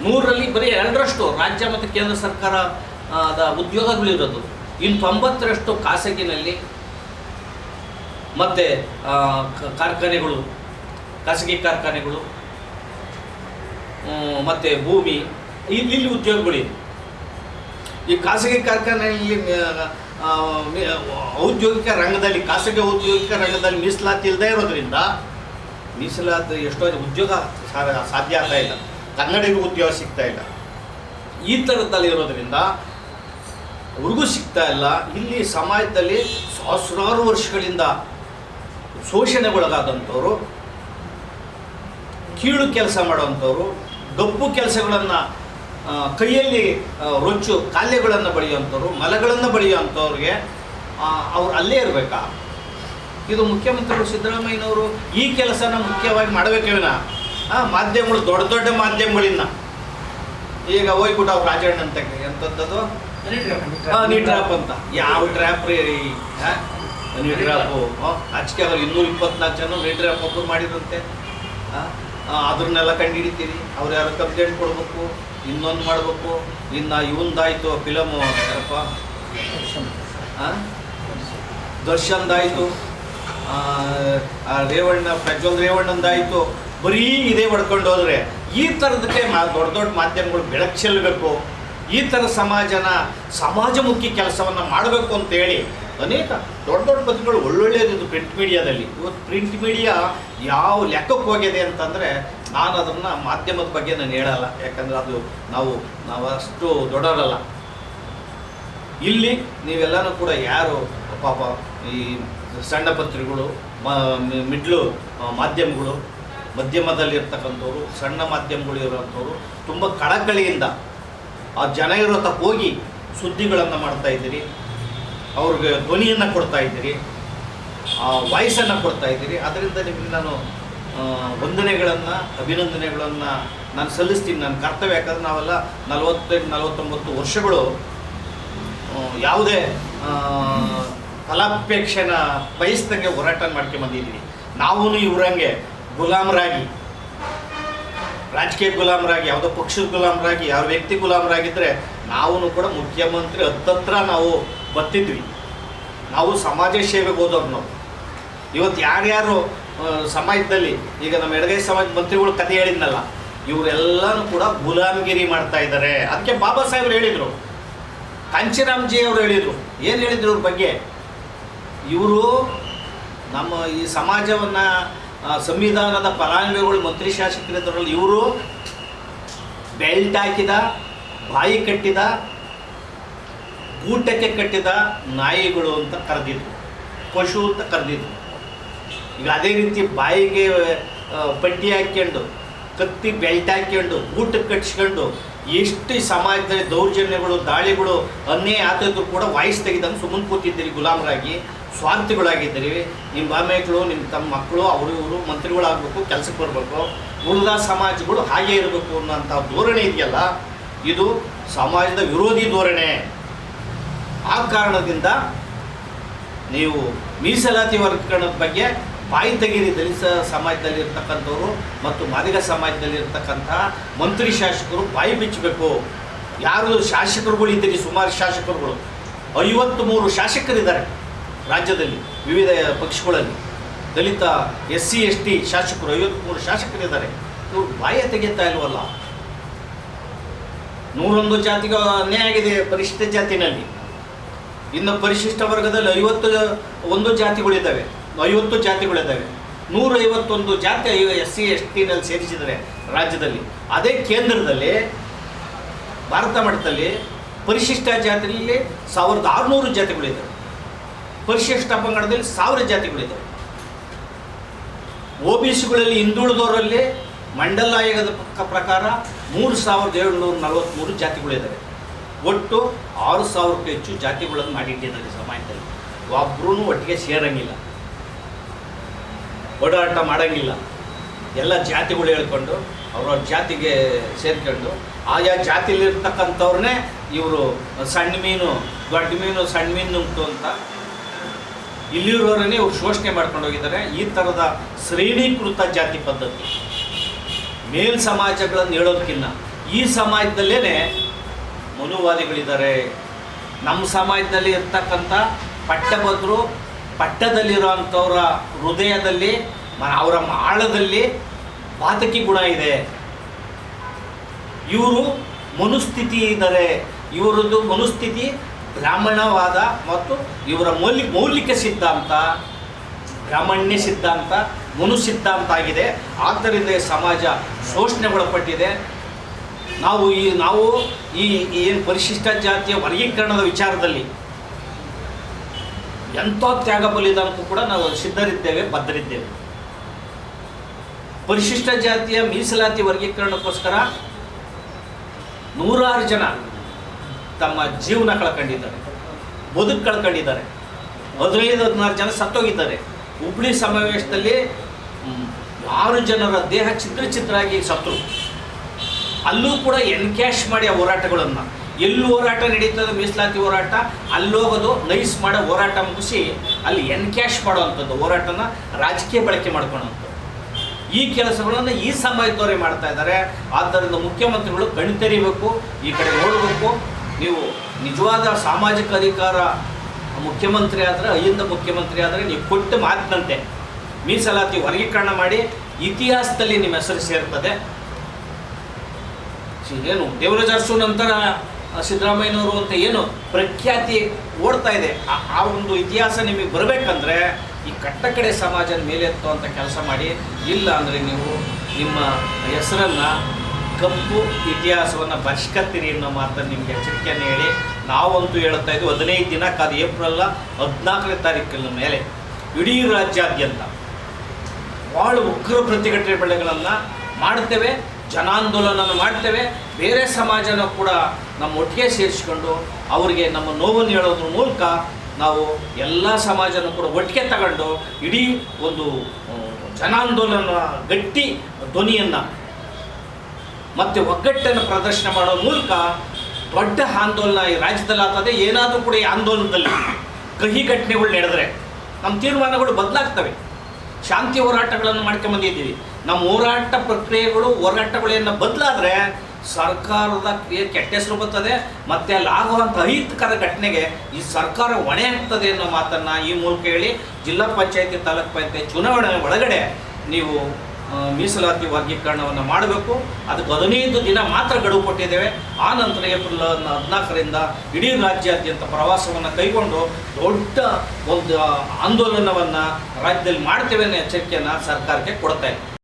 100ರಲ್ಲಿ ಬರೀ 2% ರಾಜ್ಯ ಮತ್ತು ಕೇಂದ್ರ ಸರ್ಕಾರದ ಉದ್ಯೋಗಗಳಿರೋದು. ಇನ್ನು 90% ಖಾಸಗಿನಲ್ಲಿ ಮತ್ತು ಕಾರ್ಖಾನೆಗಳು, ಖಾಸಗಿ ಕಾರ್ಖಾನೆಗಳು ಮತ್ತು ಭೂಮಿ, ಇಲ್ಲಿ ಉದ್ಯೋಗಗಳಿವೆ. ಈ ಖಾಸಗಿ ಕಾರ್ಖಾನೆಯಲ್ಲಿ ಔದ್ಯೋಗಿಕ ರಂಗದಲ್ಲಿ, ಖಾಸಗಿ ಔದ್ಯೋಗಿಕ ರಂಗದಲ್ಲಿ ಮೀಸಲಾತಿ ಇಲ್ಲದೆ ಇರೋದ್ರಿಂದ ಮೀಸಲಾತಿ ಎಷ್ಟೋ ಉದ್ಯೋಗ ಸಾಧ್ಯ ಆಗ್ತಾ ಇಲ್ಲ, ಕನ್ನಡಿಗರಿಗೂ ಉದ್ಯೋಗ ಸಿಗ್ತಾ ಇಲ್ಲ. ಈ ಥರದಲ್ಲಿ ಇರೋದ್ರಿಂದ ಅವ್ರಿಗೂ ಸಿಗ್ತಾ ಇಲ್ಲ. ಇಲ್ಲಿ ಸಮಾಜದಲ್ಲಿ ಸಹಸ್ರಾರು ವರ್ಷಗಳಿಂದ ಶೋಷಣೆಗೊಳಗಾದಂಥವ್ರು, ಕೀಳು ಕೆಲಸ ಮಾಡೋವಂಥವ್ರು, ಗಬ್ಬು ಕೆಲಸಗಳನ್ನು ಕೈಯಲ್ಲಿ ರೊಚ್ಚು ಕಾಲ್ಯಗಳನ್ನು ಬಳಿಯುವಂಥವ್ರು, ಮಲಗಳನ್ನು ಬಳಿಯುವಂಥವ್ರಿಗೆ ಅವ್ರು ಅಲ್ಲೇ ಇರಬೇಕಾ? ಇದು ಮುಖ್ಯಮಂತ್ರಿಗಳು ಸಿದ್ದರಾಮಯ್ಯನವರು ಈ ಕೆಲಸನ ಮುಖ್ಯವಾಗಿ ಮಾಡಬೇಕೇನ? ಮಾಧ್ಯಮಗಳು, ದೊಡ್ಡ ದೊಡ್ಡ ಮಾಧ್ಯಮಗಳಿಂದ ಈಗ ಹೋಗ್ಬಿಟ್ಟು ಅವ್ರು ರಾಜಣ್ಣ ಅಂತ ಎಂಥದ್ದು ನೀ ಟ್ರ್ಯಾಪ್ ಅಂತ. ಯಾವ ಟ್ರ್ಯಾಪ್ ರೀ ನೀ ಟ್ರ್ಯಾಪು? ಆಚೆಗೆ ಅವರು 224 ಜನ ನೀ ಟ್ರ್ಯಾಪ್ ಒಬ್ಬರು ಮಾಡಿದಂತೆ. ಅದನ್ನೆಲ್ಲ ಕಂಡು ಹಿಡಿತೀರಿ. ಅವ್ರು ಯಾರು ಕಂಪ್ಲೇಂಟ್ ಕೊಡಬೇಕು, ಇನ್ನೊಂದು ಮಾಡಬೇಕು. ಇನ್ನು ಇವಂದಾಯಿತು ಫಿಲಮು ಯಾರಪ್ಪ, ದರ್ಶನ್ದಾಯಿತು, ಪ್ರಜ್ವಲ್ ರೇವಣ್ಣಂದಾಯಿತು. ಬರೀ ಇದೇ ಹೊಡ್ಕೊಂಡು ಹೋದರೆ ಈ ಥರದಕ್ಕೆ ದೊಡ್ಡ ದೊಡ್ಡ ಮಾಧ್ಯಮಗಳು ಬೆಳಕು ಚೆಲ್ಲಬೇಕು. ಈ ಥರ ಸಮಾಜಮುಖಿ ಕೆಲಸವನ್ನು ಮಾಡಬೇಕು ಅಂತೇಳಿ ಅನೇಕ ದೊಡ್ಡ ದೊಡ್ಡ ಪತ್ರಿಕೆಗಳು ಒಳ್ಳೊಳ್ಳೆಯದು ಪ್ರಿಂಟ್ ಮೀಡಿಯಾದಲ್ಲಿ. ಇವತ್ತು ಪ್ರಿಂಟ್ ಮೀಡಿಯಾ ಯಾವ ಲೆಕ್ಕಕ್ಕೆ ಹೋಗಿದೆ ಅಂತಂದರೆ ನಾನು ಅದನ್ನು ಮಾಧ್ಯಮದ ಬಗ್ಗೆ ನಾನು ಹೇಳಲ್ಲ, ಯಾಕಂದರೆ ಅದು ನಾವು ಅಷ್ಟು ದೊಡ್ಡವರಲ್ಲ. ಇಲ್ಲಿ ನೀವೆಲ್ಲನೂ ಕೂಡ ಯಾರು ಪಾಪ ಈ ಸಣ್ಣ ಪತ್ರಿಕೆಗಳು, ಮಿಡ್ಲು ಮಾಧ್ಯಮಗಳು, ಮಧ್ಯಮದಲ್ಲಿರ್ತಕ್ಕಂಥವ್ರು, ಸಣ್ಣ ಮಾಧ್ಯಮಗಳು ಇರೋವಂಥವ್ರು ತುಂಬ ಕಳಕಳಿಯಿಂದ ಆ ಜನ ಇರೋ ತಕ್ಕ ಹೋಗಿ ಸುದ್ದಿಗಳನ್ನು ಮಾಡ್ತಾ ಇದ್ದೀರಿ, ಅವ್ರಿಗೆ ಧ್ವನಿಯನ್ನು ಕೊಡ್ತಾ ಇದ್ದೀರಿ, ವಾಯ್ಸನ್ನು ಕೊಡ್ತಾ ಇದ್ದೀರಿ. ಅದರಿಂದ ನಿಮಗೆ ನಾನು ಅಭಿನಂದನೆಗಳನ್ನು ನಾನು ಸಲ್ಲಿಸ್ತೀನಿ. ನನ್ನ ಕರ್ತವ್ಯ. ಯಾಕಂದ್ರೆ ನಾವೆಲ್ಲ 48-49 ವರ್ಷಗಳು ಯಾವುದೇ ಫಲಾಪೇಕ್ಷೆನ ಬಯಸ್ದಂಗೆ ಹೋರಾಟ ಮಾಡ್ಕೊಂಬಂದಿದ್ದೀವಿ. ನಾವೂ ಇವರಂಗೆ ಗುಲಾಮರಾಗಿ, ರಾಜಕೀಯ ಗುಲಾಮರಾಗಿ, ಯಾವುದೋ ಪಕ್ಷದ ಗುಲಾಮರಾಗಿ, ಯಾವ ವ್ಯಕ್ತಿ ಗುಲಾಮರಾಗಿದ್ದರೆ ನಾವು ಕೂಡ ಮುಖ್ಯಮಂತ್ರಿ ಹತ್ತತ್ರ ನಾವು ಬರ್ತಿದ್ವಿ. ನಾವು ಸಮಾಜ ಸೇವೆಗೆ ಹೋದವ್ರು ನಾವು. ಇವತ್ತು ಯಾರ್ಯಾರು ಸಮಾಜದಲ್ಲಿ ಈಗ ನಮ್ಮ ಎಡಗೈ ಸಮಾಜ ಮಂತ್ರಿಗಳು ಕತೆ ಹೇಳಿದ್ನಲ್ಲ, ಇವರೆಲ್ಲನೂ ಕೂಡ ಗುಲಾಮಗಿರಿ ಮಾಡ್ತಾ ಇದ್ದಾರೆ. ಅದಕ್ಕೆ ಬಾಬಾ ಸಾಹೇಬ್ರು ಹೇಳಿದರು, ಕಾಂಚಿರಾಮ್ಜಿ ಅವರು ಹೇಳಿದರು. ಏನು ಹೇಳಿದ್ರು ಇವ್ರ ಬಗ್ಗೆ? ಇವರು ನಮ್ಮ ಈ ಸಮಾಜವನ್ನು, ಸಂವಿಧಾನದ ಫಲಾನುಭವಿಗಳು, ಮಂತ್ರಿ ಶಾಸಕರಿದ್ದರಲ್ಲಿ ಇವರು ಬೆಲ್ಟ್ ಹಾಕಿದ, ಬಾಯಿ ಕಟ್ಟಿದ, ಊಟಕ್ಕೆ ಕಟ್ಟಿದ ನಾಯಿಗಳು ಅಂತ ಕರೆದಿದ್ರು, ಪಶು ಅಂತ ಕರೆದಿದ್ರು. ಈಗ ಅದೇ ರೀತಿ ಬಾಯಿಗೆ ಪಟ್ಟಿ ಹಾಕ್ಕೊಂಡು, ಕತ್ತಿ ಬೆಲ್ಟ್ ಹಾಕ್ಕೊಂಡು, ಊಟಕ್ಕೆ ಕಟ್ಸ್ಕೊಂಡು ಎಷ್ಟು ಸಮಾಜದಲ್ಲಿ ದೌರ್ಜನ್ಯಗಳು, ದಾಳಿಗಳು, ಅನ್ಯಾಯ ಆಗ್ತಿದ್ರು ಕೂಡ ವಾಯ್ಸ್ ತೆಗೆದಂಗೆ ಸುಮ್ಮನೆ ಕೂತಿದ್ದೀರಿ ಗುಲಾಮರಾಗಿ. ಸ್ವಾರ್ಥಿಗಳಾಗಿದ್ದೀರಿ. ನಿಮ್ಮ ಬಾಮೈಗಳು, ನಿಮ್ಮ ತಮ್ಮ ಮಕ್ಕಳು, ಅವರು ಇವರು ಮಂತ್ರಿಗಳಾಗಬೇಕು, ಕೆಲಸಕ್ಕೆ ಬರಬೇಕು, ಉಳಿದ ಸಮಾಜಗಳು ಹಾಗೆ ಇರಬೇಕು ಅನ್ನೋಂಥ ಧೋರಣೆ ಇದೆಯಲ್ಲ, ಇದು ಸಮಾಜದ ವಿರೋಧಿ ಧೋರಣೆ. ಆ ಕಾರಣದಿಂದ ನೀವು ಮೀಸಲಾತಿ ವರ್ಗೀಕರಣದ ಬಗ್ಗೆ ಬಾಯಿ ತೆಗೀರಿ. ದಲಿತ ಸಮಾಜದಲ್ಲಿ ಇರ್ತಕ್ಕಂಥವ್ರು ಮತ್ತು ಮಾದಿಗ ಸಮಾಜದಲ್ಲಿ ಇರ್ತಕ್ಕಂಥ ಮಂತ್ರಿ ಶಾಸಕರು ಬಾಯಿ ಬಿಚ್ಚಬೇಕು. ಯಾರು ಶಾಸಕರುಗಳಿದ್ದೀರಿ, ಸುಮಾರು ಶಾಸಕರುಗಳು, 53 ಶಾಸಕರಿದ್ದಾರೆ ರಾಜ್ಯದಲ್ಲಿ, ವಿವಿಧ ಪಕ್ಷಗಳಲ್ಲಿ. ದಲಿತ SC ST ಶಾಸಕರು 53 ಶಾಸಕರಿದ್ದಾರೆ. ಇವರು ಬಾಯ ತೆಗೆಯುತ್ತಾ ಇಲ್ವಲ್ಲ. 101 ಜಾತಿಗೆ ಅನ್ಯಾಯ ಆಗಿದೆ ಪರಿಶಿಷ್ಟ ಜಾತಿನಲ್ಲಿ. ಇನ್ನು ಪರಿಶಿಷ್ಟ ವರ್ಗದಲ್ಲಿ 51 ಜಾತಿಗಳಿದ್ದಾವೆ, 50 ಜಾತಿಗಳಿದ್ದಾವೆ. 151 ಜಾತಿ SC STನಲ್ಲಿ ಸೇರಿಸಿದರೆ ರಾಜ್ಯದಲ್ಲಿ. ಅದೇ ಕೇಂದ್ರದಲ್ಲಿ ಭಾರತ ಮಟ್ಟದಲ್ಲಿ ಪರಿಶಿಷ್ಟ ಜಾತಿಯಲ್ಲಿ 1600 ಜಾತಿಗಳಿದ್ದಾವೆ, ಪರಿಶಿಷ್ಟ ಪಂಗಡದಲ್ಲಿ 1000 ಜಾತಿಗಳಿದ್ದಾವೆ. OBCಗಳಲ್ಲಿ ಹಿಂದುಳಿದವರಲ್ಲಿ ಮಂಡಲ ಆಯೋಗದ ಪ್ರಕಾರ 3743 ಜಾತಿಗಳಿದ್ದಾವೆ. ಒಟ್ಟು 6000ಕ್ಕೂ ಹೆಚ್ಚು ಜಾತಿಗಳನ್ನು ಮಾಡಿಟ್ಟಿದ್ದಾರೆ ಸಮಾಜದಲ್ಲಿ. ಒಬ್ಬರೂ ಒಟ್ಟಿಗೆ ಸೇರಂಗಿಲ್ಲ, ಓಡಾಟ ಮಾಡೋಂಗಿಲ್ಲ. ಎಲ್ಲ ಜಾತಿಗಳು ಹೇಳ್ಕೊಂಡು ಅವ್ರವ್ರ ಜಾತಿಗೆ ಸೇರ್ಕೊಂಡು ಆಯಾ ಜಾತಿಲಿರ್ತಕ್ಕಂಥವ್ರನ್ನೇ ಇವರು ಸಣ್ಣ ಮೀನು, ದೊಡ್ಡ ಮೀನು, ಸಣ್ಣ ಮೀನು ಉಂಟು ಅಂತ ಇಲ್ಲಿರೋರನ್ನೇ ಇವ್ರು ಶೋಷಣೆ ಮಾಡ್ಕೊಂಡು ಹೋಗಿದ್ದಾರೆ. ಈ ಥರದ ಶ್ರೇಣೀಕೃತ ಜಾತಿ ಪದ್ಧತಿ ಮೇಲ್ ಸಮಾಜಗಳನ್ನು ಹೇಳೋದಕ್ಕಿಂತ ಈ ಸಮಾಜದಲ್ಲೇ ಮನುವಾದಿಗಳಿದ್ದಾರೆ. ನಮ್ಮ ಸಮಾಜದಲ್ಲಿ ಇರ್ತಕ್ಕಂಥ ಪಟ್ಟಭದ್ರು, ಪಟ್ಟದಲ್ಲಿರೋ ಅಂಥವ್ರ ಹೃದಯದಲ್ಲಿ, ಅವರ ಆಳದಲ್ಲಿ ಪಾತಕಿ ಗುಣ ಇದೆ. ಇವರು ಮನುಸ್ಥಿತಿ ಇದ್ದಾರೆ. ಇವರದ್ದು ಮನುಸ್ಥಿತಿ ಬ್ರಾಹ್ಮಣವಾದ ಮತ್ತು ಇವರ ಮೌಲಿಕ ಸಿದ್ಧಾಂತ ಬ್ರಾಹ್ಮಣ್ಯ ಸಿದ್ಧಾಂತ, ಮನು ಸಿದ್ಧಾಂತ ಆಗಿದೆ. ಆದ್ದರಿಂದ ಸಮಾಜ ಶೋಷಣೆಗೊಳಪಟ್ಟಿದೆ. ನಾವು ಈ ಏನು ಪರಿಶಿಷ್ಟ ಜಾತಿಯ ವರ್ಗೀಕರಣದ ವಿಚಾರದಲ್ಲಿ ಎಂಥ ತ್ಯಾಗ ಬಲಿದಾನಕ್ಕೂ ಕೂಡ ನಾವು ಸಿದ್ಧರಿದ್ದೇವೆ, ಬದ್ಧರಿದ್ದೇವೆ. ಪರಿಶಿಷ್ಟ ಜಾತಿಯ ಮೀಸಲಾತಿ ವರ್ಗೀಕರಣಕ್ಕೋಸ್ಕರ 100 ಜನ ತಮ್ಮ ಜೀವನ ಕಳ್ಕೊಂಡಿದ್ದಾರೆ, ಬದುಕು ಕಳ್ಕೊಂಡಿದ್ದಾರೆ. 15-16 ಜನ ಸತ್ತೋಗಿದ್ದಾರೆ. ಹುಬ್ಳಿ ಸಮಾವೇಶದಲ್ಲಿ 6 ಜನರ ದೇಹ ಛಿದ್ರಾಗಿ ಸತ್ತರು. ಅಲ್ಲೂ ಕೂಡ ಎನ್ಕ್ಯಾಶ್ ಮಾಡಿ ಆ ಹೋರಾಟಗಳನ್ನು, ಎಲ್ಲೂ ಹೋರಾಟ ನಡೀತದೆ ಮೀಸಲಾತಿ ಹೋರಾಟ, ಅಲ್ಲೋಗೋದು ನೈಸ್ ಮಾಡೋ ಹೋರಾಟ ಮುಗಿಸಿ ಅಲ್ಲಿ ಎನ್ಕ್ಯಾಶ್ ಮಾಡೋವಂಥದ್ದು, ಹೋರಾಟನ ರಾಜಕೀಯ ಬಳಕೆ ಮಾಡ್ಕೊಳ್ಳೋವಂಥದ್ದು. ಈ ಕೆಲಸಗಳನ್ನು ಈ ಸಮಾಜದವರೇ ಮಾಡ್ತಾ ಇದ್ದಾರೆ. ಆದ್ದರಿಂದ ಮುಖ್ಯಮಂತ್ರಿಗಳು ಕಣ್ತೆರಿಬೇಕು, ಈ ಕಡೆ ನೋಡಬೇಕು. ನೀವು ನಿಜವಾದ ಸಾಮಾಜಿಕ ಅಧಿಕಾರ ಮುಖ್ಯಮಂತ್ರಿ ಆದರೆ, ಅಹಿಂದ ಮುಖ್ಯಮಂತ್ರಿ ಆದರೆ ನೀವು ಕೊಟ್ಟ ಮಾತಿನಂತೆ ಮೀಸಲಾತಿ ವರ್ಗೀಕರಣ ಮಾಡಿ ಇತಿಹಾಸದಲ್ಲಿ ನಿಮ್ಮ ಹೆಸರು ಸೇರ್ತದೆ. ಏನು ದೇವರಾಜ ಅರಸು ನಂತರ ಸಿದ್ದರಾಮಯ್ಯನವರು ಅಂತ ಏನು ಪ್ರಖ್ಯಾತಿ ಓಡ್ತಾ ಇದೆ, ಆ ಒಂದು ಇತಿಹಾಸ ನಿಮಗೆ ಬರಬೇಕಂದ್ರೆ ಈ ಕಟ್ಟಕಡೆ ಸಮಾಜದ ಮೇಲೆ ಎತ್ತುವಂಥ ಕೆಲಸ ಮಾಡಿ. ಇಲ್ಲ ಅಂದರೆ ನೀವು ನಿಮ್ಮ ಹೆಸರನ್ನು, ಕಪ್ಪು ಇತಿಹಾಸವನ್ನು ಬರ್ಸ್ಕತ್ತೀರಿ ಅನ್ನೋ ಮಾತನ್ನು ನಿಮಗೆ ಎಚ್ಚರಿಕೆಯನ್ನು ಹೇಳಿ ನಾವಂತೂ ಹೇಳ್ತಾ ಇದ್ದೀವಿ. 15 ದಿನ ಕಾದು ಏಪ್ರಿಲ್ 14ನೇ ತಾರೀಕಿನ ಮೇಲೆ ಇಡೀ ರಾಜ್ಯಾದ್ಯಂತ ಭಾಳ ಉಗ್ರ ಪ್ರತಿಭಟನೆಗಳನ್ನು ಮಾಡ್ತೇವೆ, ಜನಾಂದೋಲನ ಮಾಡ್ತೇವೆ. ಬೇರೆ ಸಮಾಜನ ಕೂಡ ನಮ್ಮ ಒಟ್ಟಿಗೆ ಸೇರಿಸ್ಕೊಂಡು ಅವರಿಗೆ ನಮ್ಮ ನೋವನ್ನು ಹೇಳೋದ್ರ ಮೂಲಕ ನಾವು ಎಲ್ಲ ಸಮಾಜನೂ ಕೂಡ ಒಟ್ಟಿಗೆ ತಗೊಂಡು ಇಡೀ ಒಂದು ಜನಾಂದೋಲನ ಗಟ್ಟಿ ಧ್ವನಿಯನ್ನು ಮತ್ತು ಒಗ್ಗಟ್ಟನ್ನು ಪ್ರದರ್ಶನ ಮಾಡೋ ಮೂಲಕ ದೊಡ್ಡ ಆಂದೋಲನ ಈ ರಾಜ್ಯದಲ್ಲಿ ಆಗ್ತದೆ. ಏನಾದರೂ ಕೂಡ ಈ ಆಂದೋಲನದಲ್ಲಿ ಕಹಿ ಘಟನೆಗಳು ನಡೆದರೆ ನಮ್ಮ ತೀರ್ಮಾನಗಳು ಬದಲಾಗ್ತವೆ. ಶಾಂತಿ ಹೋರಾಟಗಳನ್ನು ಮಾಡ್ಕೊಂಬಂದಿದ್ದೀವಿ. ನಮ್ಮ ಹೋರಾಟ ಪ್ರಕ್ರಿಯೆಗಳು, ಹೋರಾಟಗಳೇನು ಬದಲಾದರೆ ಸರ್ಕಾರದ ಕೆಟ್ಟ ಹೆಸರು ಬರ್ತದೆ, ಮತ್ತು ಅಲ್ಲಿ ಆಗುವಂಥ ಅಹಿತಕರ ಘಟನೆಗೆ ಈ ಸರ್ಕಾರ ಹೊಣೆ ಆಗ್ತದೆ ಅನ್ನೋ ಮಾತನ್ನು ಈ ಮೂಲಕ ಹೇಳಿ, ಜಿಲ್ಲಾ ಪಂಚಾಯತಿ, ತಾಲೂಕು ಪಂಚಾಯತಿ ಚುನಾವಣೆ ಒಳಗಡೆ ನೀವು ಮೀಸಲಾತಿ ವರ್ಗೀಕರಣವನ್ನು ಮಾಡಬೇಕು. ಅದಕ್ಕೆ 15 ದಿನ ಮಾತ್ರ ಗಡುವು ಕೊಟ್ಟಿದ್ದೇವೆ. ಆ ನಂತರ ಏಪ್ರಿಲ್ 14ರಿಂದ ಇಡೀ ರಾಜ್ಯಾದ್ಯಂತ ಪ್ರವಾಸವನ್ನು ಕೈಗೊಂಡು ದೊಡ್ಡ ಒಂದು ಆಂದೋಲನವನ್ನು ರಾಜ್ಯದಲ್ಲಿ ಮಾಡ್ತೇವೆ ಅನ್ನೋ ಎಚ್ಚರಿಕೆಯನ್ನು ಸರ್ಕಾರಕ್ಕೆ ಕೊಡ್ತಾ ಇದ್ದೀವಿ.